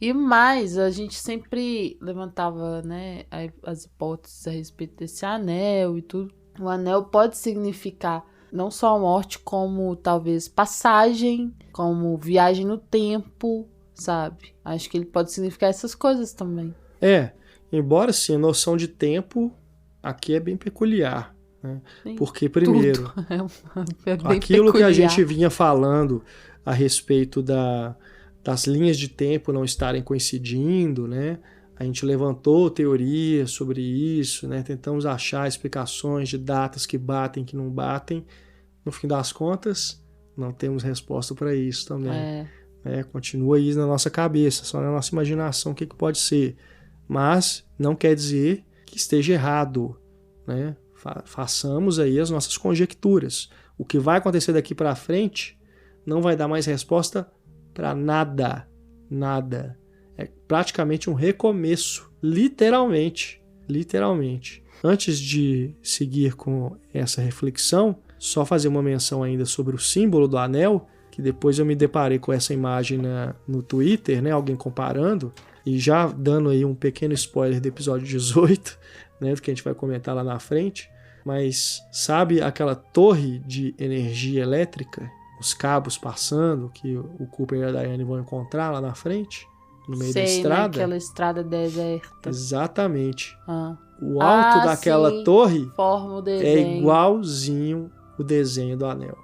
E mais, a gente sempre levantava, né, as hipóteses a respeito desse anel e tudo. O anel pode significar não só a morte, como talvez passagem, como viagem no tempo, sabe? Acho que ele pode significar essas coisas também. Embora sim, a noção de tempo aqui é bem peculiar. Né? Porque, primeiro, bem aquilo peculiar. que a gente vinha falando a respeito das linhas de tempo não estarem coincidindo, né? A gente levantou teorias sobre isso, né? Tentamos achar explicações de datas que batem, que não batem. No fim das contas, não temos resposta para isso também. né? Continua aí na nossa cabeça, só na nossa imaginação o que pode ser. Mas não quer dizer que esteja errado, né? Façamos aí as nossas conjecturas. O que vai acontecer daqui para frente não vai dar mais resposta para nada. Nada. É praticamente um recomeço. Literalmente. Literalmente. Antes de seguir com essa reflexão, só fazer uma menção ainda sobre o símbolo do anel, que depois eu me deparei com essa imagem no Twitter, né? Alguém comparando, e já dando aí um pequeno spoiler do episódio 18, né? Do que a gente vai comentar lá na frente. Mas sabe aquela torre de energia elétrica, os cabos passando, que o Cooper e a Diane vão encontrar lá na frente, no meio da estrada? Né? Aquela estrada deserta. Exatamente. O alto daquela sim. torre Forma o desenho. é igualzinho o desenho do anel.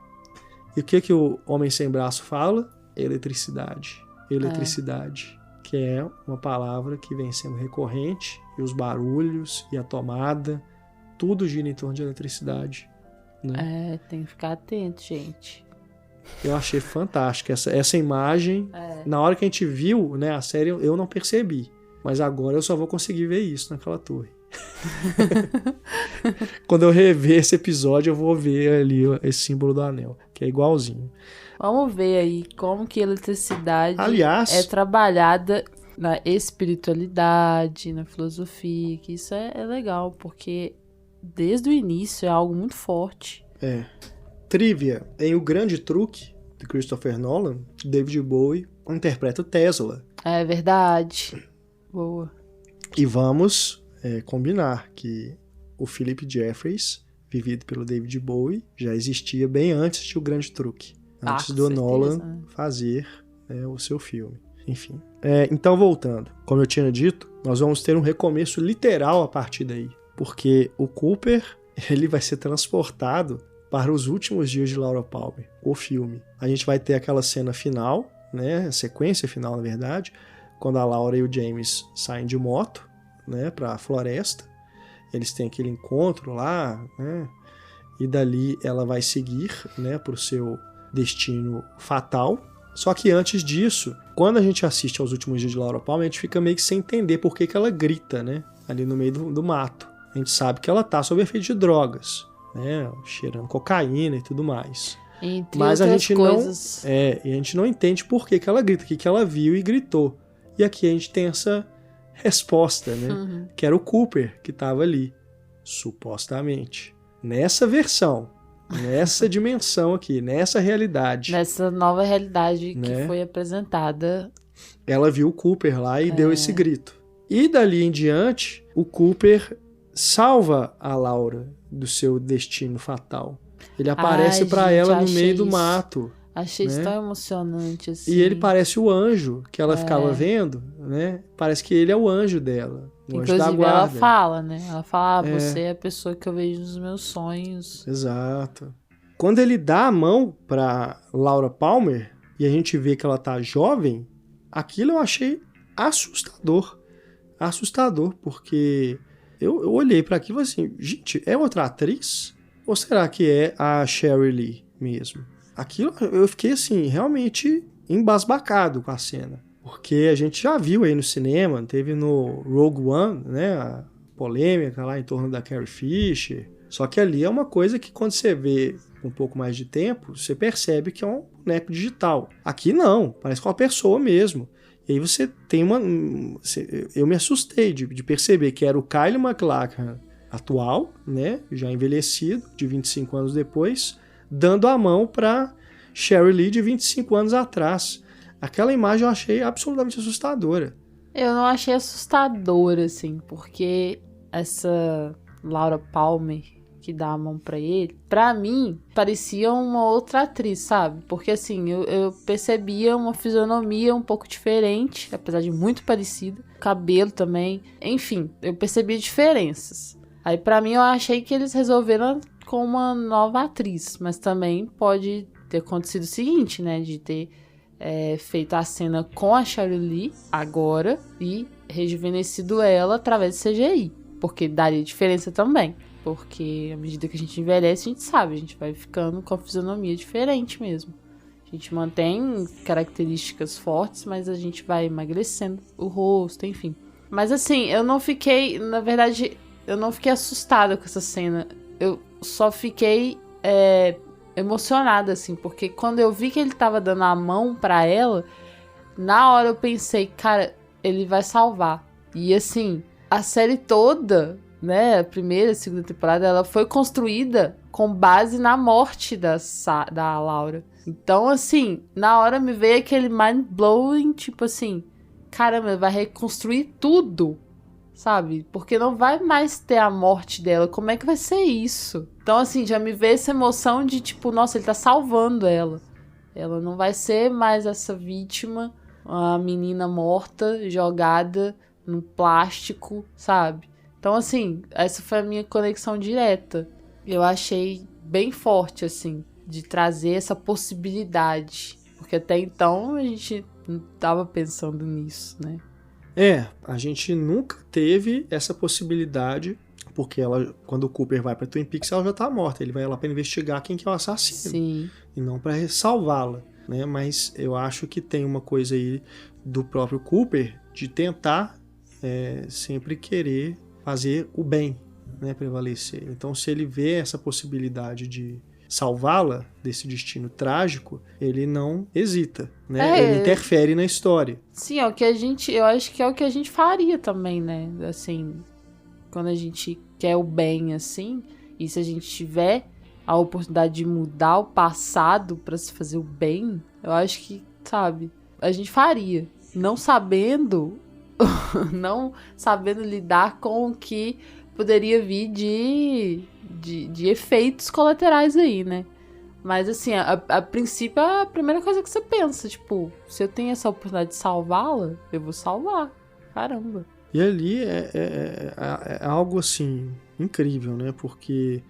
E o que o Homem Sem Braço fala? Eletricidade. Eletricidade. Que é uma palavra que vem sendo recorrente, e os barulhos, e a tomada, tudo gira em torno de eletricidade. Né? Tem que ficar atento, gente. Eu achei fantástica essa imagem. Na hora que a gente viu, né, a série, eu não percebi. Mas agora eu só vou conseguir ver isso naquela torre. Quando eu rever esse episódio, eu vou ver ali esse símbolo do anel, que é igualzinho. Vamos ver aí como que a eletricidade Aliás, é trabalhada na espiritualidade, na filosofia, que isso é legal, porque desde o início é algo muito forte. Trivia, em O Grande Truque, de Christopher Nolan, David Bowie interpreta o Tesla. É verdade. Boa. E vamos combinar que o Philip Jeffries, vivido pelo David Bowie, já existia bem antes de O Grande Truque. Antes do certeza, Nolan né? fazer o seu filme. Enfim. Então, voltando. Como eu tinha dito, nós vamos ter um recomeço literal a partir daí. Porque o Cooper, ele vai ser transportado para os últimos dias de Laura Palmer, o filme. A gente vai ter aquela cena final, né? A sequência final, na verdade, quando a Laura e o James saem de moto, né, para a floresta. Eles têm aquele encontro lá, né? E dali ela vai seguir, né, para o seu destino fatal. Só que antes disso, quando a gente assiste aos últimos dias de Laura Palmer, a gente fica meio que sem entender por que ela grita, né, ali no meio do mato. A gente sabe que ela tá sob efeito de drogas, né, cheirando cocaína e tudo mais. Entre Mas a outras gente coisas. e a gente não entende por que ela grita, o que ela viu e gritou. E aqui a gente tem essa resposta, né, que era o Cooper que estava ali, supostamente. Nessa versão, nessa dimensão aqui, nessa realidade. Nessa nova realidade Né? que foi apresentada. Ela viu o Cooper lá e deu esse grito. E dali em diante, o Cooper salva a Laura do seu destino fatal. Ele aparece pra gente, ela no achei meio do isso. mato. Achei isso Né? tão emocionante, assim. E ele parece o anjo que ela ficava vendo, né? Parece que ele é o anjo dela. O anjo da Inclusive, guarda. ela fala, né? Ela fala, você é a pessoa que eu vejo nos meus sonhos. Exato. Quando ele dá a mão pra Laura Palmer e a gente vê que ela tá jovem, aquilo eu achei assustador. Assustador, porque eu olhei pra aquilo assim, gente, é outra atriz? Ou será que é a Sheryl Lee mesmo? Aquilo eu fiquei assim, realmente embasbacado com a cena. Porque a gente já viu aí no cinema, teve no Rogue One, né, a polêmica lá em torno da Carrie Fisher. Só que ali é uma coisa que quando você vê um pouco mais de tempo, você percebe que é um boneco digital. Aqui não, parece com uma pessoa mesmo. E aí você tem uma... Eu me assustei de perceber que era o Kyle MacLachlan atual, né, já envelhecido, de 25 anos depois, dando a mão para Sheryl Lee de 25 anos atrás. Aquela imagem eu achei absolutamente assustadora. Eu não achei assustadora, assim, porque essa Laura Palmer que dá a mão pra ele, pra mim, parecia uma outra atriz, sabe? Porque, assim, eu percebia uma fisionomia um pouco diferente, apesar de muito parecida. Cabelo também. Enfim, eu percebia diferenças. Aí, pra mim, eu achei que eles resolveram com uma nova atriz. Mas também pode ter acontecido o seguinte, né? De ter feito a cena com a Sheryl Lee agora e rejuvenescido ela através de CGI. Porque daria diferença também. Porque à medida que a gente envelhece, a gente sabe, a gente vai ficando com a fisionomia diferente mesmo. A gente mantém características fortes, mas a gente vai emagrecendo o rosto, enfim. Mas assim, eu não fiquei... Na verdade, eu não fiquei assustada com essa cena. Eu só fiquei emocionada, assim. Porque quando eu vi que ele tava dando a mão pra ela, na hora eu pensei, cara, ele vai salvar. E assim, a série toda, né? A primeira, a segunda temporada, ela foi construída com base na morte da Laura. Então, assim, na hora me veio aquele mind-blowing, tipo assim, caramba, vai reconstruir tudo, sabe? Porque não vai mais ter a morte dela, como é que vai ser isso? Então, assim, já me veio essa emoção de, tipo, nossa, ele tá salvando ela. Ela não vai ser mais essa vítima, a menina morta, jogada no plástico, sabe? Então, assim, essa foi a minha conexão direta. Eu achei bem forte, assim, de trazer essa possibilidade. Porque até então a gente não tava pensando nisso, né? A gente nunca teve essa possibilidade, porque ela, quando o Cooper vai pra Twin Peaks, ela já tá morta. Ele vai lá pra investigar quem que é o assassino. Sim. E não pra salvá-la, né? Mas eu acho que tem uma coisa aí do próprio Cooper de tentar sempre querer fazer o bem, né, prevalecer. Então, se ele vê essa possibilidade de salvá-la desse destino trágico, ele não hesita, né? Ele interfere na história. Sim, é o que eu acho que é o que a gente faria também, né? Assim, quando a gente quer o bem, assim, e se a gente tiver a oportunidade de mudar o passado pra se fazer o bem, eu acho que, sabe, a gente faria. Não sabendo lidar com o que poderia vir de efeitos colaterais aí, né? Mas assim, a princípio é a primeira coisa que você pensa, tipo, se eu tenho essa oportunidade de salvá-la, eu vou salvar. Caramba. E ali é algo assim incrível, né? Porque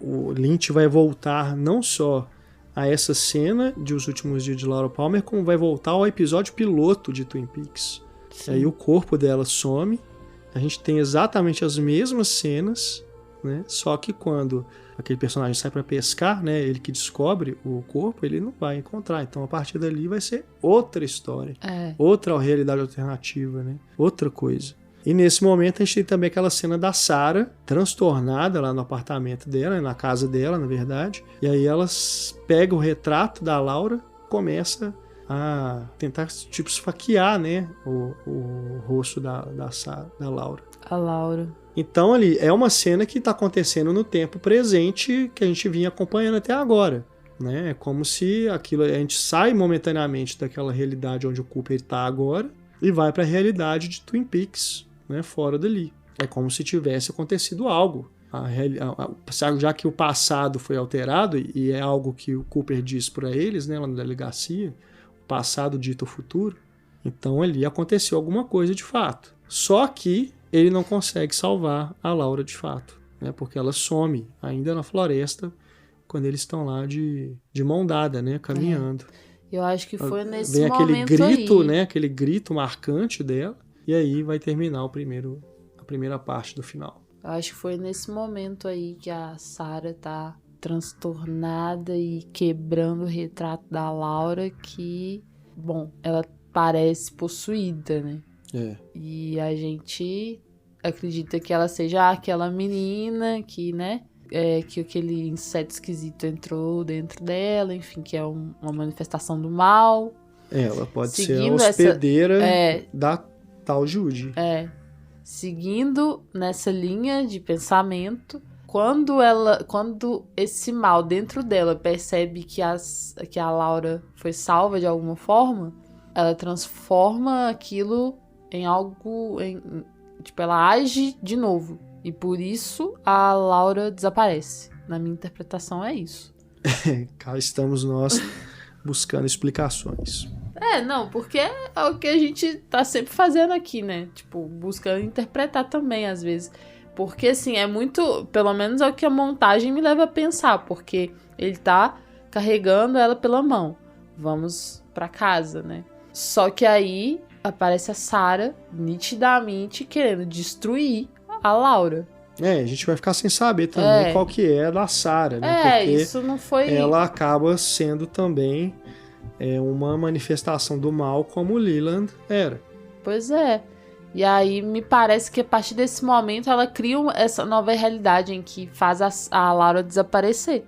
o Lynch vai voltar não só a essa cena de Os Últimos Dias de Laura Palmer, como vai voltar ao episódio piloto de Twin Peaks. Sim. Aí o corpo dela some, a gente tem exatamente as mesmas cenas, né? Só que quando aquele personagem sai para pescar, né? Ele que descobre o corpo, ele não vai encontrar. Então a partir dali vai ser outra história, outra realidade alternativa, né? Outra coisa. E nesse momento a gente tem também aquela cena da Sarah, transtornada lá no apartamento dela, na casa dela, na verdade. E aí ela pega o retrato da Laura, começa a tentar, tipo, esfaquear, né, o rosto da Laura. A Laura. Então ali é uma cena que está acontecendo no tempo presente que a gente vinha acompanhando até agora. Né? É como se a gente sai momentaneamente daquela realidade onde o Cooper está agora e vai para a realidade de Twin Peaks, né, fora dali. É como se tivesse acontecido algo. Já que o passado foi alterado, e é algo que o Cooper diz para eles, né, lá na delegacia, o passado dita o futuro, então ali aconteceu alguma coisa de fato. Só que ele não consegue salvar a Laura de fato, né, porque ela some ainda na floresta quando eles estão lá de mão dada, né, caminhando. Eu acho que foi nesse momento aí. Vem aquele grito, né, aquele grito marcante dela. E aí vai terminar a primeira parte do final. Eu acho que foi nesse momento aí que a Sarah tá transtornada e quebrando o retrato da Laura que, bom, ela parece possuída, né? E a gente acredita que ela seja aquela menina que, né, que aquele inseto esquisito entrou dentro dela, enfim, que é uma manifestação do mal. Ela pode ser a hospedeira da tal Judy. Seguindo nessa linha de pensamento, quando esse mal dentro dela percebe que a Laura foi salva de alguma forma, ela transforma aquilo em algo, tipo, ela age de novo. E por isso a Laura desaparece. Na minha interpretação é isso. Cá estamos nós buscando explicações. Não, porque é o que a gente tá sempre fazendo aqui, né? Tipo, buscando interpretar também, às vezes. Porque, assim, é muito... Pelo menos é o que a montagem me leva a pensar. Porque ele tá carregando ela pela mão. Vamos pra casa, né? Só que aí aparece a Sarah, nitidamente querendo destruir a Laura. A gente vai ficar sem saber também qual que é a da Sarah, né? Porque isso não foi... ela acaba sendo também uma manifestação do mal como o Leland era. Pois é. E aí me parece que a partir desse momento ela cria essa nova realidade em que faz a Laura desaparecer.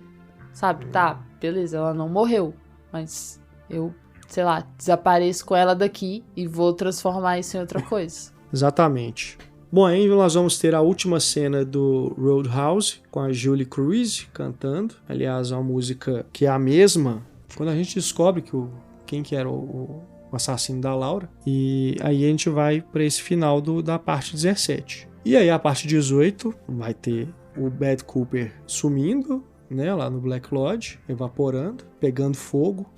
Sabe? Tá, beleza, ela não morreu. Mas eu, sei lá, desapareço com ela daqui e vou transformar isso em outra coisa. Exatamente. Bom, aí nós vamos ter a última cena do Roadhouse, com a Julie Cruise cantando. Aliás, uma música que é a mesma, quando a gente descobre quem que era o assassino da Laura. E aí a gente vai para esse final da parte 17. E aí a parte 18 vai ter o Bad Cooper sumindo, né, lá no Black Lodge, evaporando, pegando fogo,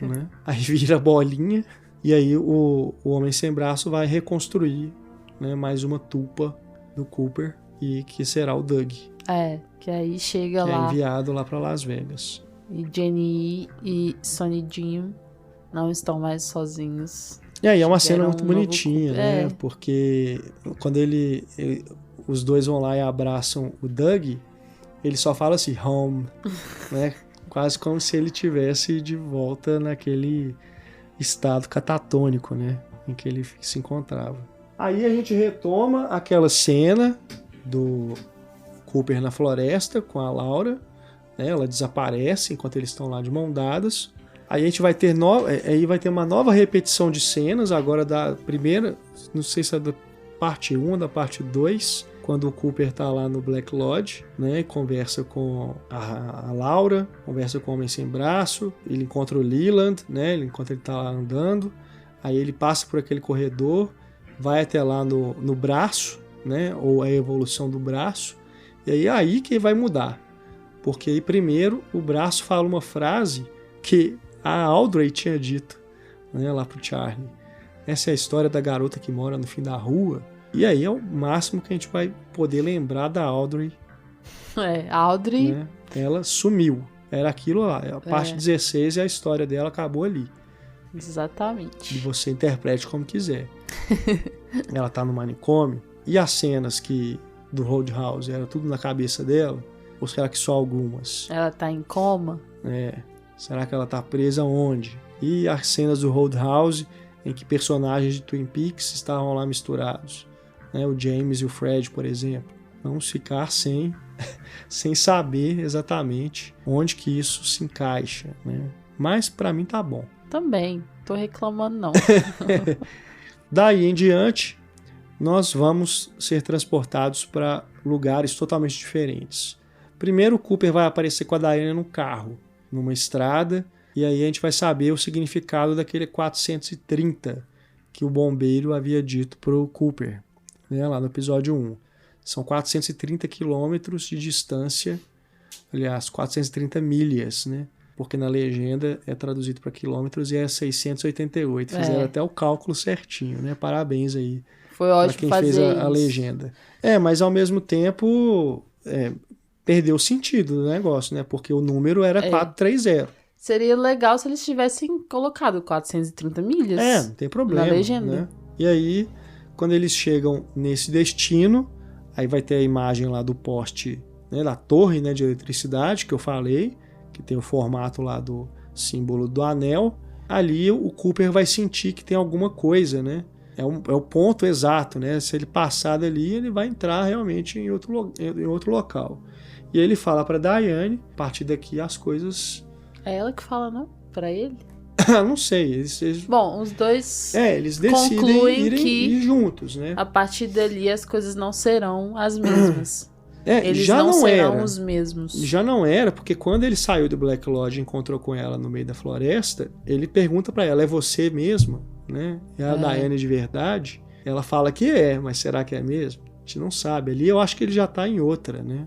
né? Aí vira bolinha. E aí o Homem Sem Braço vai reconstruir, né, mais uma tupa do Cooper, e que será o Doug. Que aí chega que lá. É enviado lá para Las Vegas. E Jenny e Sonny Jim não estão mais sozinhos. E aí é uma cena muito bonitinha, né? É. Porque quando os dois vão lá e abraçam o Doug, ele só fala assim, home, né? Quase como se ele tivesse de volta naquele estado catatônico, né? Em que ele se encontrava. Aí a gente retoma aquela cena do Cooper na floresta com a Laura, né? Ela desaparece enquanto eles estão lá de mão dadas. Aí a gente vai ter uma nova repetição de cenas, agora da primeira, não sei se é da parte 1 ou da parte 2, quando o Cooper tá lá no Black Lodge, né, conversa com a Laura, conversa com o Homem Sem Braço, ele encontra o Leland, né, enquanto ele tá lá andando, aí ele passa por aquele corredor, vai até lá no braço, né, ou a evolução do braço, e aí que vai mudar, porque aí primeiro o braço fala uma frase que a Audrey tinha dito, né, lá pro Charlie. Essa é a história da garota que mora no fim da rua. E aí é o máximo que a gente vai poder lembrar da Audrey. A Audrey... Né? Ela sumiu. Era aquilo lá. A parte 16 e a história dela acabou ali. Exatamente. E você interprete como quiser. Ela tá no manicômio. E as cenas do Roadhouse, era tudo na cabeça dela? Ou será que só algumas? Ela tá em coma? Será que ela tá presa onde? E as cenas do Roadhouse, em que personagens de Twin Peaks estavam lá misturados, né? O James e o Fred, por exemplo. Vamos ficar sem saber exatamente onde que isso se encaixa, né? Mas pra mim tá bom. Também, tô reclamando não. Daí em diante, nós vamos ser transportados para lugares totalmente diferentes. Primeiro o Cooper vai aparecer com a Diane no carro, numa estrada, e aí a gente vai saber o significado daquele 430 que o bombeiro havia dito pro Cooper, né, lá no episódio 1. São 430 quilômetros de distância, aliás, 430 milhas, né? Porque na legenda é traduzido para quilômetros e é 688. Fizeram até o cálculo certinho, né? Parabéns aí. Foi ótimo quem fazer fez a legenda. Mas ao mesmo tempo perdeu o sentido do negócio, né? Porque o número era 430. Seria legal se eles tivessem colocado 430 milhas. Não tem problema. Na legenda. Né? E aí, quando eles chegam nesse destino, aí vai ter a imagem lá do poste, né, da torre, né, de eletricidade que eu falei, que tem o formato lá do símbolo do anel. Ali o Cooper vai sentir que tem alguma coisa, né? É o ponto exato, né? Se ele passar dali, ele vai entrar realmente em outro local. E aí ele fala para Diane, a partir daqui as coisas... É ela que fala, não? Pra ele? Não sei. Bom, os dois eles decidem ir juntos, né? A partir dali as coisas não serão as mesmas. Eles já não serão era. os mesmos. Já não era, porque quando ele saiu do Black Lodge e encontrou com ela no meio da floresta, ele pergunta pra ela, é você mesma? Né? É a Diane de verdade? Ela fala que mas será que é mesmo? A gente não sabe. Ali eu acho que ele já tá em outra, né?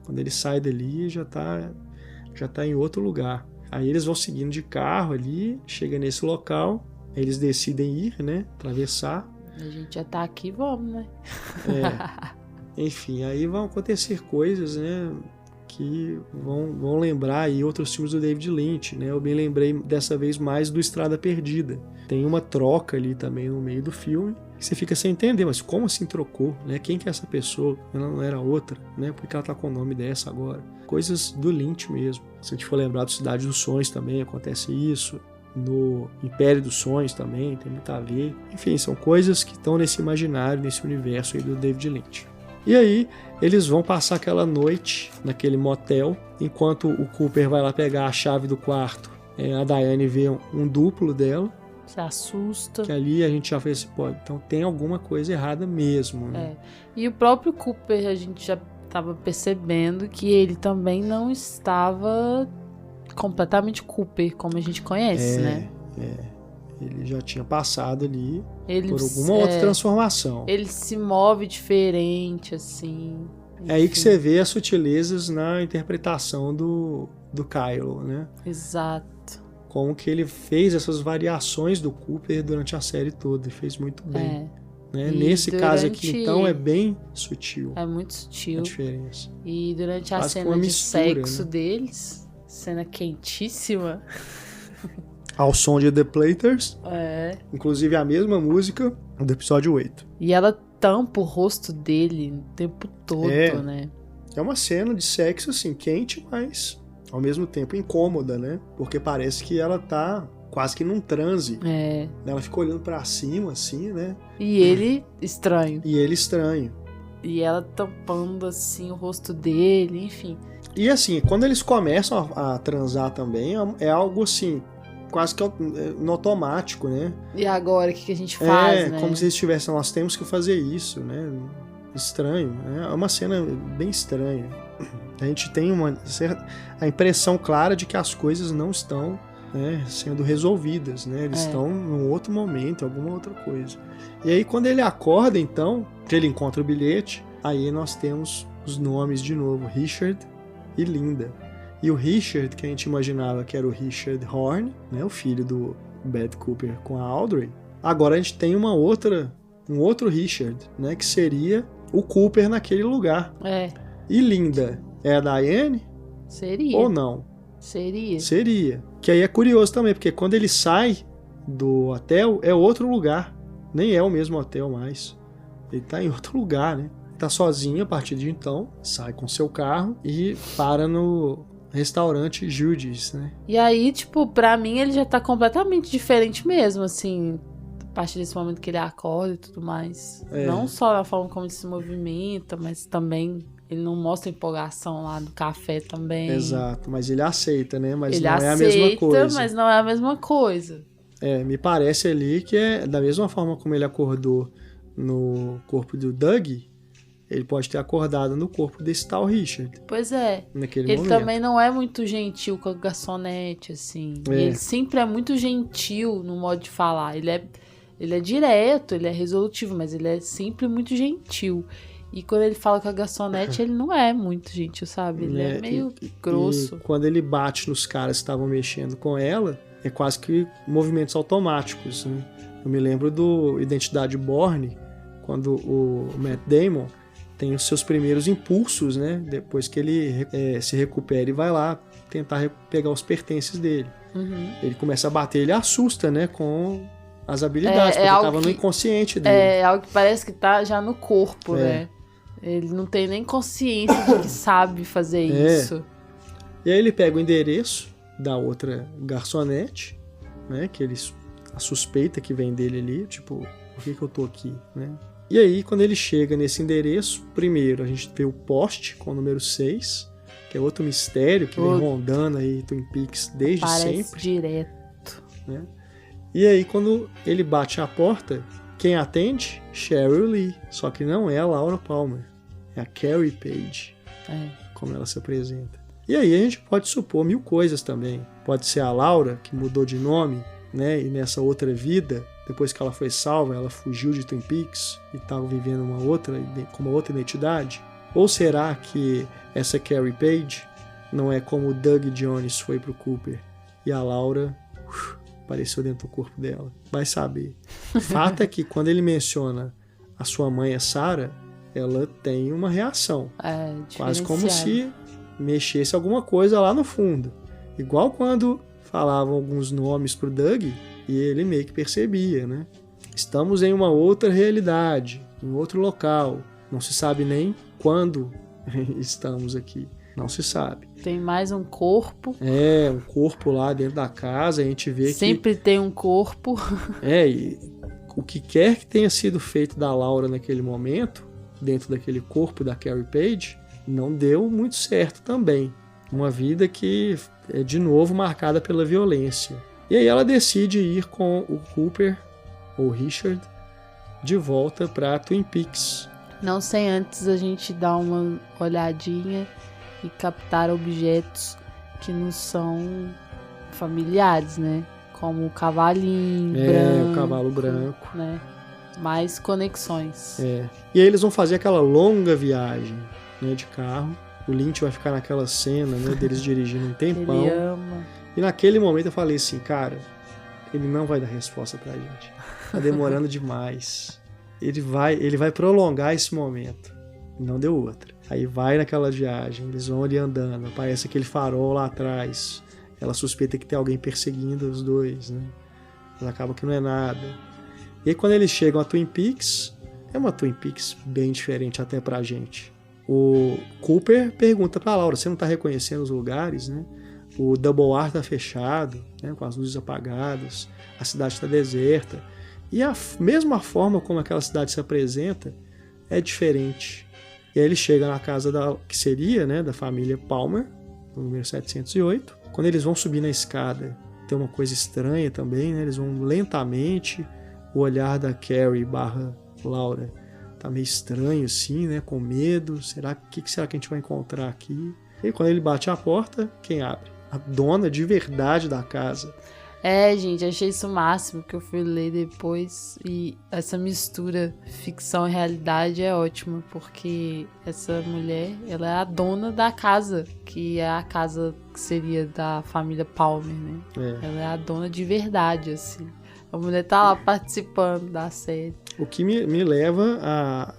Quando ele sai dali, já tá em outro lugar. Aí eles vão seguindo de carro ali, chega nesse local, eles decidem ir, né? Atravessar. A gente já tá aqui, vamos, né? Enfim, aí vão acontecer coisas, né? que vão lembrar aí outros filmes do David Lynch, né? Eu me lembrei dessa vez mais do Estrada Perdida. Tem uma troca ali também no meio do filme, que você fica sem entender, mas como assim trocou, né? Quem que é essa pessoa? Ela não era outra, né? Por que ela tá com o nome dessa agora? Coisas do Lynch mesmo. Se a gente for lembrar do Cidade dos Sonhos também acontece isso. No Império dos Sonhos também tem muito a ver. Enfim, são coisas que estão nesse imaginário, nesse universo aí do David Lynch. E aí, eles vão passar aquela noite naquele motel, enquanto o Cooper vai lá pegar a chave do quarto. A Diane vê um duplo dela. Se assusta. Que ali a gente já fez assim, pô, então tem alguma coisa errada mesmo, né? E o próprio Cooper, a gente já estava percebendo que ele também não estava completamente Cooper, como a gente conhece, né? Ele já tinha passado ali Ele, por alguma outra transformação. Ele se move diferente, assim. É aí que você vê as sutilezas na interpretação do Kylo, né? Exato. Como que ele fez essas variações do Cooper durante a série toda. Ele fez muito bem. Né? Nesse caso aqui, então, é bem sutil. É muito sutil. A diferença. E durante a cena de sexo deles, cena quentíssima... Ao som de The Platers. Inclusive a mesma música do episódio 8. E ela tampa o rosto dele o tempo todo, né? É uma cena de sexo, assim, quente, mas ao mesmo tempo incômoda, né? Porque parece que ela tá quase que num transe. Ela fica olhando pra cima, assim, né? E ele estranho. E ela tampando, assim, o rosto dele, enfim. E assim, quando eles começam a transar também, é algo assim... quase que no automático, né? E agora, o que a gente faz, né? Como se eles estivessem, nós temos que fazer isso, né? Estranho, né? É uma cena bem estranha. A gente tem a impressão clara de que as coisas não estão, né, sendo resolvidas, né? Eles estão num outro momento, alguma outra coisa. E aí, quando ele acorda, então, que ele encontra o bilhete, aí nós temos os nomes de novo, Richard e Linda. E o Richard, que a gente imaginava que era o Richard Horne, né, o filho do Bad Cooper com a Audrey, agora a gente tem um outro Richard, né, que seria o Cooper naquele lugar. E Linda é a Diane? Seria. Ou não? Seria. Que aí é curioso também, porque quando ele sai do hotel, é outro lugar. Nem é o mesmo hotel mais. Ele tá em outro lugar, né? Tá sozinho a partir de então, sai com seu carro e para no restaurante Judy's, né? E aí, tipo, pra mim ele já tá completamente diferente mesmo, assim, a partir desse momento que ele acorda e tudo mais. Não só na forma como ele se movimenta, mas também ele não mostra empolgação lá no café também. Exato, mas ele aceita, né? Mas ele não aceita, é a mesma coisa. Mas não é a mesma coisa. Me parece ali que é da mesma forma como ele acordou no corpo do Doug, ele pode ter acordado no corpo desse tal Richard. Pois é. Naquele ele momento. também não é muito gentil com a garçonete, assim. Ele sempre é muito gentil no modo de falar. Ele é direto, ele é resolutivo, mas ele é sempre muito gentil. E quando ele fala com a garçonete, ele não é muito gentil, sabe? Ele é meio grosso. E quando ele bate nos caras que estavam mexendo com ela, é quase que movimentos automáticos, né? Eu me lembro do Identidade Bourne, quando o Matt Damon tem os seus primeiros impulsos, né? Depois que ele se recupera e vai lá tentar pegar os pertences dele. Ele começa a bater, ele assusta, né? Com as habilidades, porque tava no inconsciente dele. É algo que parece que tá já no corpo, né? Ele não tem nem consciência de que sabe fazer isso. E aí ele pega o endereço da outra garçonete, né? Que ele a suspeita que vem dele ali, tipo, por que eu tô aqui, né? E aí, quando ele chega nesse endereço, primeiro a gente vê o poste com o número 6, que é outro mistério que vem rondando aí Twin Peaks desde sempre. Parece direto. Né? E aí, quando ele bate a porta, quem atende? Cheryl Lee. Só que não é a Laura Palmer, é a Carrie Page, como ela se apresenta. E aí a gente pode supor mil coisas também. Pode ser a Laura, que mudou de nome, né? E nessa outra vida, depois que ela foi salva, ela fugiu de Twin Peaks e estava vivendo com uma outra identidade? Ou será que essa Carrie Page não é como o Doug Jones foi pro Cooper e a Laura apareceu dentro do corpo dela? Vai saber. O fato é que quando ele menciona a sua mãe, a Sarah, ela tem uma reação. Quase como se mexesse alguma coisa lá no fundo. Igual quando falavam alguns nomes pro Doug e ele meio que percebia, né? Estamos em uma outra realidade, em outro local. Não se sabe nem quando estamos aqui. Não se sabe. Tem mais um corpo. Um corpo lá dentro da casa, a gente vê Sempre tem um corpo. E o que quer que tenha sido feito da Laura naquele momento, dentro daquele corpo da Carrie Page, não deu muito certo também. Uma vida que é de novo marcada pela violência. E aí ela decide ir com o Cooper, ou Richard, de volta para Twin Peaks. Não sem antes a gente dar uma olhadinha e captar objetos que nos são familiares, né? Como o cavalinho branco. O cavalo branco. Né? Mais conexões. E aí eles vão fazer aquela longa viagem, né, de carro. O Lynch vai ficar naquela cena, né, deles dirigindo um tempão. Ele ama. E naquele momento eu falei assim, cara, ele não vai dar resposta pra gente. Tá demorando demais. Ele vai prolongar esse momento. Não deu outra. Aí vai naquela viagem, eles vão ali andando, aparece aquele farol lá atrás. Ela suspeita que tem alguém perseguindo os dois, né? Mas acaba que não é nada. E aí, quando eles chegam a Twin Peaks, é uma Twin Peaks bem diferente até pra gente. O Cooper pergunta pra Laura, você não tá reconhecendo os lugares, né? O Double R tá fechado, né? Com as luzes apagadas, a cidade tá deserta. E a mesma forma como aquela cidade se apresenta é diferente. E aí ele chega na casa que seria, né, da família Palmer, no número 708. Quando eles vão subir na escada, tem uma coisa estranha também, né? Eles vão lentamente, o olhar da Carrie / Laura tá meio estranho assim, né? Com medo. O que será que a gente vai encontrar aqui? E quando ele bate a porta, quem abre? A dona de verdade da casa. Gente, achei isso o máximo que eu fui ler depois. E essa mistura ficção e realidade é ótima, porque essa mulher, ela é a dona da casa, que é a casa que seria da família Palmer, né? Ela é a dona de verdade, assim. A mulher tá lá participando da série. O que me leva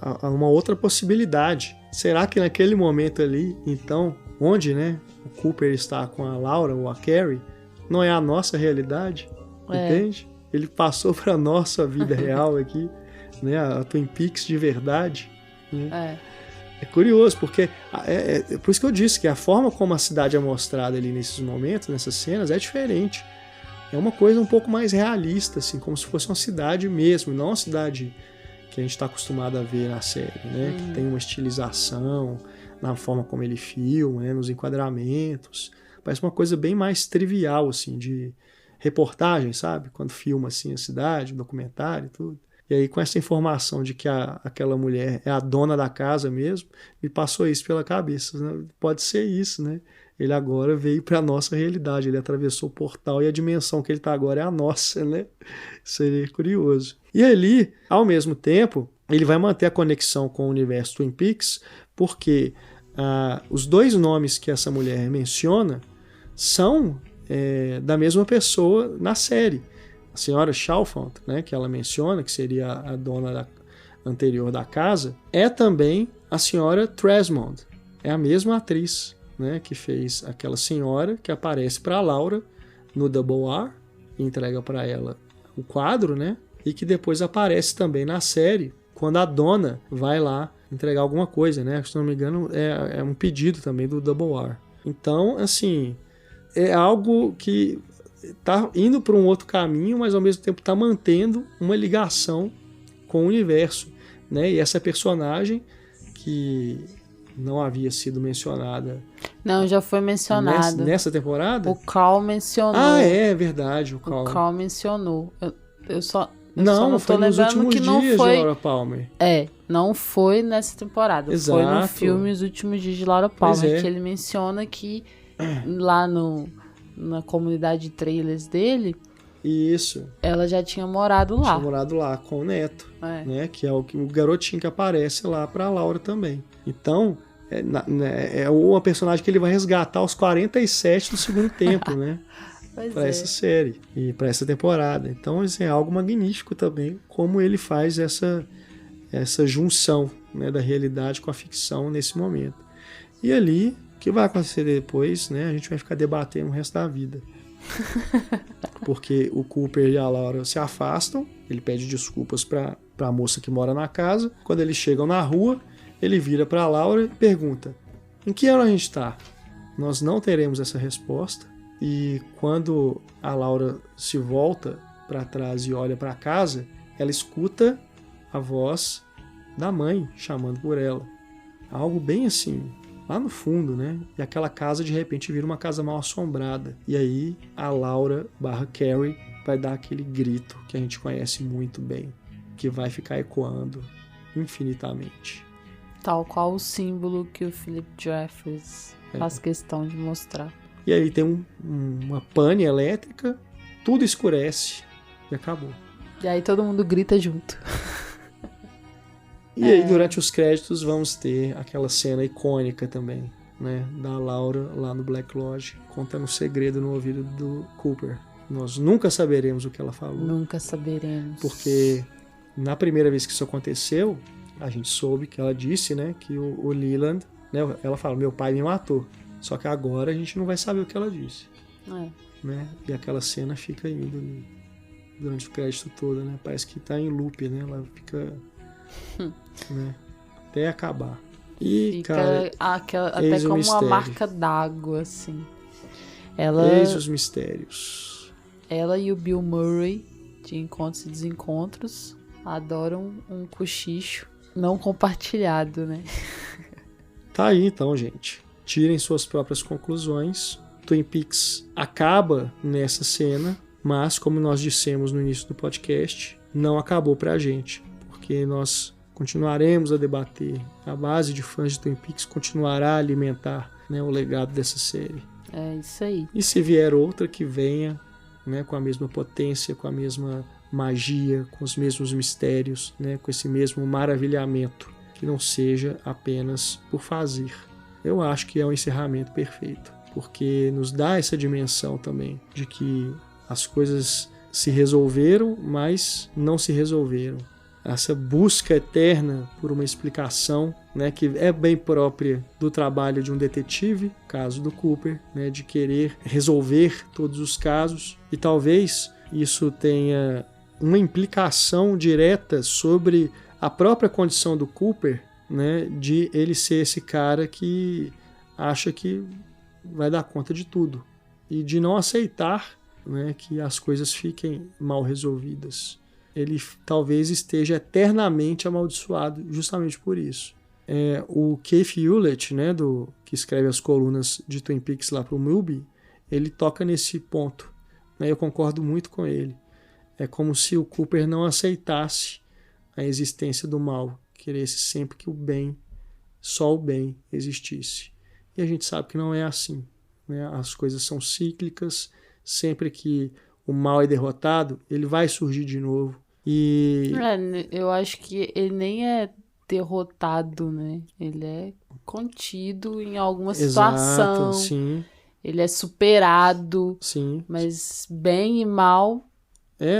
a uma outra possibilidade. Será que naquele momento ali, então, onde, né, o Cooper está com a Laura ou a Carrie, não é a nossa realidade? Entende? Ele passou para a nossa vida real aqui, né, a Twin Peaks de verdade. Né? É curioso, porque por isso que eu disse que a forma como a cidade é mostrada ali nesses momentos, nessas cenas, é diferente. É uma coisa um pouco mais realista, assim, como se fosse uma cidade mesmo, não uma cidade que a gente está acostumado a ver na série, né? Que tem uma estilização na forma como ele filma, né? Nos enquadramentos. Parece uma coisa bem mais trivial, assim, de reportagem, sabe? Quando filma, assim, a cidade, documentário e tudo. E aí, com essa informação de que aquela mulher é a dona da casa mesmo, me passou isso pela cabeça, né? Pode ser isso, né? Ele agora veio para a nossa realidade, ele atravessou o portal e a dimensão que ele está agora é a nossa, né? Seria curioso. E ali, ao mesmo tempo, ele vai manter a conexão com o universo Twin Peaks, porque os dois nomes que essa mulher menciona são da mesma pessoa na série. A senhora Chalfont, né, que ela menciona, que seria a dona anterior da casa, é também a senhora Tresmond. É a mesma atriz, né, que fez aquela senhora que aparece para a Laura no Double R e entrega para ela o quadro, né, e que depois aparece também na série quando a dona vai lá entregar alguma coisa, né, se não me engano é um pedido também do Double R. Então, assim, é algo que está indo para um outro caminho, mas ao mesmo tempo está mantendo uma ligação com o universo, né, e essa personagem que não havia sido mencionada. Não, já foi mencionada. Nessa temporada? O Carl mencionou. É verdade, o Carl. O Carl mencionou. Eu só não tô foi nos últimos que não dias foi... de Laura Palmer. Não foi nessa temporada. Exato. Foi no filme Os Últimos Dias de Laura Palmer, que ele menciona que lá na comunidade de trailers dele, isso, ela já tinha morado lá. Tinha morado lá com o neto, né? Que é o garotinho que aparece lá pra Laura também. Então, é uma personagem que ele vai resgatar aos 47 do segundo tempo, né? Para essa série e para essa temporada. Então, isso é algo magnífico também, como ele faz essa junção, né, da realidade com a ficção nesse momento. E ali, O que vai acontecer depois, né? A gente vai ficar debatendo o resto da vida. Porque o Cooper e a Laura se afastam, ele pede desculpas pra moça que mora na casa. Quando eles chegam na rua, ele vira pra Laura e pergunta: em que ano a gente tá? Nós não teremos essa resposta. E quando a Laura se volta pra trás e olha pra casa, ela escuta a voz da mãe chamando por ela. Algo bem assim, lá no fundo, né? E aquela casa de repente vira uma casa mal assombrada. E aí a Laura / Carrie vai dar aquele grito que a gente conhece muito bem, que vai ficar ecoando infinitamente. Tal qual o símbolo que o Philip Jeffries faz questão de mostrar. E aí tem uma pane elétrica, tudo escurece e acabou. E aí todo mundo grita junto. E aí, durante os créditos, vamos ter aquela cena icônica também, né? Da Laura lá no Black Lodge, contando um segredo no ouvido do Cooper. Nós nunca saberemos o que ela falou. Nunca saberemos. Porque na primeira vez que isso aconteceu, a gente soube que ela disse, né? Que o Leland, né? Ela fala, meu pai me matou. Só que agora a gente não vai saber o que ela disse. Né? E aquela cena fica indo durante o crédito todo, né? Parece que tá em loop, né? Ela fica... né? Até acabar. E, fica cara, até como uma marca d'água, assim. Eis os mistérios. Ela e o Bill Murray, de Encontros e Desencontros, adoram um cochicho não compartilhado, né? Tá aí então, gente. Tirem suas próprias conclusões. Twin Peaks acaba nessa cena, mas, como nós dissemos no início do podcast, não acabou pra gente, porque nós continuaremos a debater. A base de fãs de Twin Peaks continuará a alimentar, né, o legado dessa série. É isso aí. E se vier outra, que venha, né, com a mesma potência, com a mesma magia, com os mesmos mistérios, né, com esse mesmo maravilhamento, que não seja apenas por fazer. Eu acho que é um encerramento perfeito, porque nos dá essa dimensão também de que as coisas se resolveram, mas não se resolveram. Essa busca eterna por uma explicação, né, que é bem própria do trabalho de um detetive, caso do Cooper, né, de querer resolver todos os casos, e talvez isso tenha uma implicação direta sobre a própria condição do Cooper, né, de ele ser esse cara que acha que vai dar conta de tudo e de não aceitar, né, que as coisas fiquem mal resolvidas. Ele talvez esteja eternamente amaldiçoado justamente por isso. O Keith Hewlett, né, que escreve as colunas de Twin Peaks lá para o MUBI, ele toca nesse ponto, né, eu concordo muito com ele. É como se o Cooper não aceitasse a existência do mal, queresse sempre que o bem, só o bem, existisse. E a gente sabe que não é assim, né? As coisas são cíclicas, sempre que o mal é derrotado, ele vai surgir de novo. E... eu acho que ele nem é derrotado, né? Ele é contido em alguma situação. Sim. Ele é superado. Sim. Mas bem e mal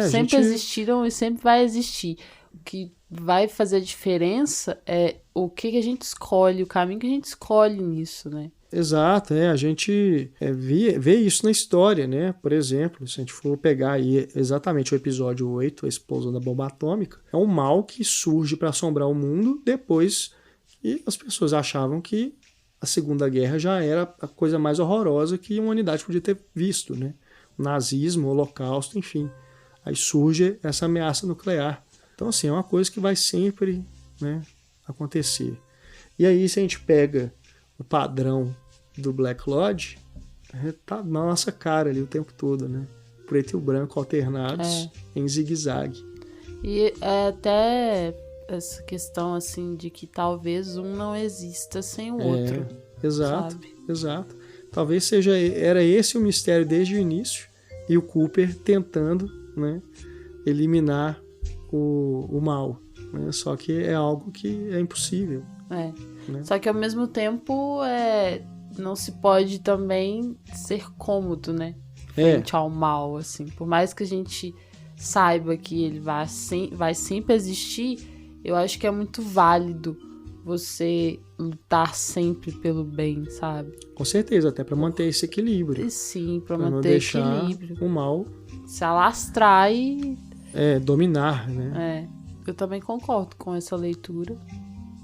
sempre existiram e sempre vai existir. O que vai fazer a diferença é o que a gente escolhe, o caminho que a gente escolhe nisso, né? Exato, a gente vê isso na história, né? Por exemplo, se a gente for pegar aí exatamente o episódio 8, a explosão da bomba atômica, é um mal que surge para assombrar o mundo depois que as pessoas achavam que a Segunda Guerra já era a coisa mais horrorosa que a humanidade podia ter visto, né? O nazismo, o holocausto, enfim. Aí surge essa ameaça nuclear. Então, assim, é uma coisa que vai sempre, né, acontecer. E aí, se a gente pega o padrão do Black Lodge, tá na nossa cara ali o tempo todo, né? Preto e o branco alternados em zigue-zague. E até essa questão, assim, de que talvez um não exista sem o outro. Exato, sabe? Exato. Talvez era esse o mistério desde o início, e o Cooper tentando, né, eliminar o mal, né? Só que é algo que é impossível. Né? Só que ao mesmo tempo não se pode também ser cômodo, né? Frente ao mal, assim. Por mais que a gente saiba que ele vai sempre existir, eu acho que é muito válido você lutar sempre pelo bem, sabe? Com certeza, até pra manter esse equilíbrio. E sim, pra Não manter deixar equilíbrio. o mal Se alastrar e... dominar, né? Eu também concordo com essa leitura.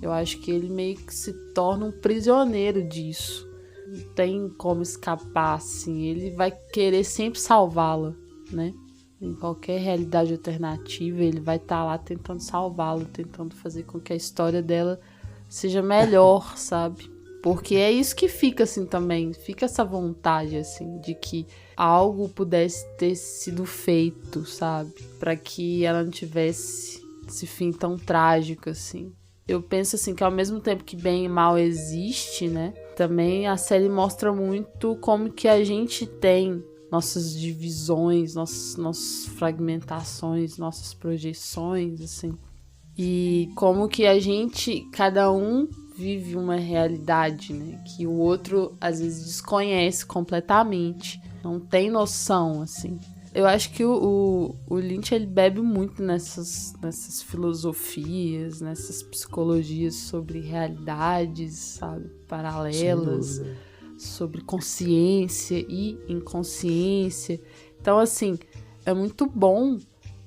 Eu acho que ele meio que se torna um prisioneiro disso. Não tem como escapar, assim. Ele vai querer sempre salvá-la, né? Em qualquer realidade alternativa, ele vai estar lá tentando salvá-la, tentando fazer com que a história dela seja melhor, sabe? Porque é isso que fica, assim, também. Fica essa vontade, assim, de que algo pudesse ter sido feito, sabe? Pra que ela não tivesse esse fim tão trágico, assim. Eu penso, assim, que ao mesmo tempo que bem e mal existe, né? Também a série mostra muito como que a gente tem nossas divisões, nossas fragmentações, nossas projeções, assim. E como que a gente, cada um vive uma realidade, né? Que o outro, às vezes, desconhece completamente. Não tem noção, assim. Eu acho que o Lynch, ele bebe muito nessas filosofias, nessas psicologias sobre realidades, sabe? Paralelas. Sobre consciência e inconsciência. Então, assim, é muito bom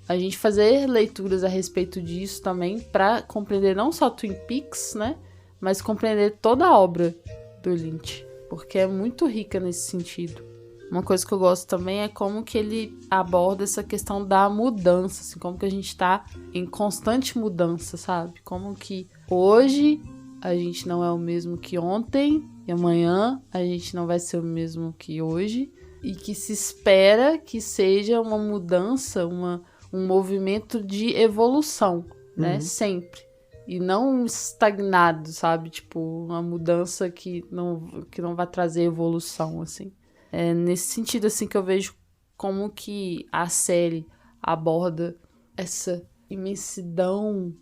a gente fazer leituras a respeito disso também para compreender não só Twin Peaks, né? Mas compreender toda a obra do Lynch. Porque é muito rica nesse sentido. Uma coisa que eu gosto também é como que ele aborda essa questão da mudança, assim, como que a gente tá em constante mudança, sabe? Como que hoje a gente não é o mesmo que ontem e amanhã a gente não vai ser o mesmo que hoje e que se espera que seja uma mudança, um movimento de evolução, né? Sempre. E não estagnado, sabe? Tipo, uma mudança que não vai trazer evolução, assim. É nesse sentido, assim, que eu vejo como que a série aborda essa imensidão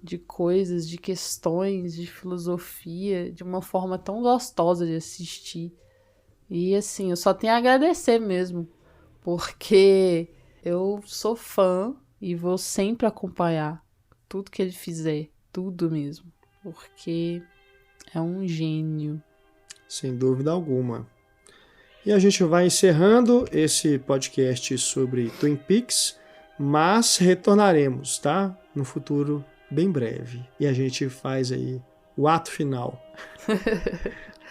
de coisas, de questões, de filosofia, de uma forma tão gostosa de assistir. E, assim, eu só tenho a agradecer mesmo, porque eu sou fã e vou sempre acompanhar tudo que ele fizer, tudo mesmo, porque é um gênio. Sem dúvida alguma. E a gente vai encerrando esse podcast sobre Twin Peaks, mas retornaremos, tá? No futuro bem breve. E a gente faz aí o ato final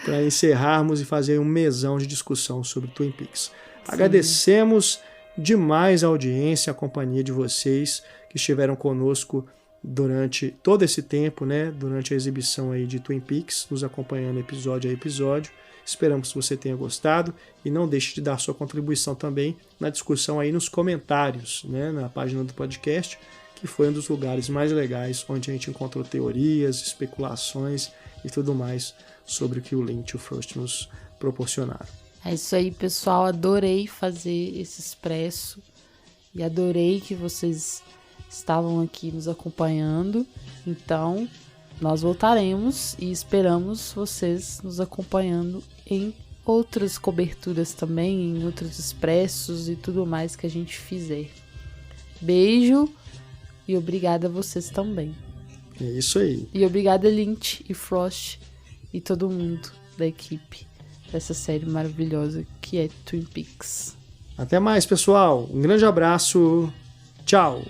para encerrarmos e fazer um mesão de discussão sobre Twin Peaks. Sim. Agradecemos demais a audiência, a companhia de vocês que estiveram conosco durante todo esse tempo, né? Durante a exibição aí de Twin Peaks, nos acompanhando episódio a episódio. Esperamos que você tenha gostado e não deixe de dar sua contribuição também na discussão aí nos comentários, né, na página do podcast, que foi um dos lugares mais legais onde a gente encontrou teorias, especulações e tudo mais sobre o que o Lynch e o Frost nos proporcionaram. É isso aí, pessoal. Adorei fazer esse expresso e adorei que vocês estavam aqui nos acompanhando. Então, nós voltaremos e esperamos vocês nos acompanhando em outras coberturas também, em outros expressos e tudo mais que a gente fizer. Beijo e obrigada a vocês também. É isso aí. E obrigada Lynch e Frost e todo mundo da equipe dessa série maravilhosa que é Twin Peaks. Até mais, pessoal. Um grande abraço. Tchau.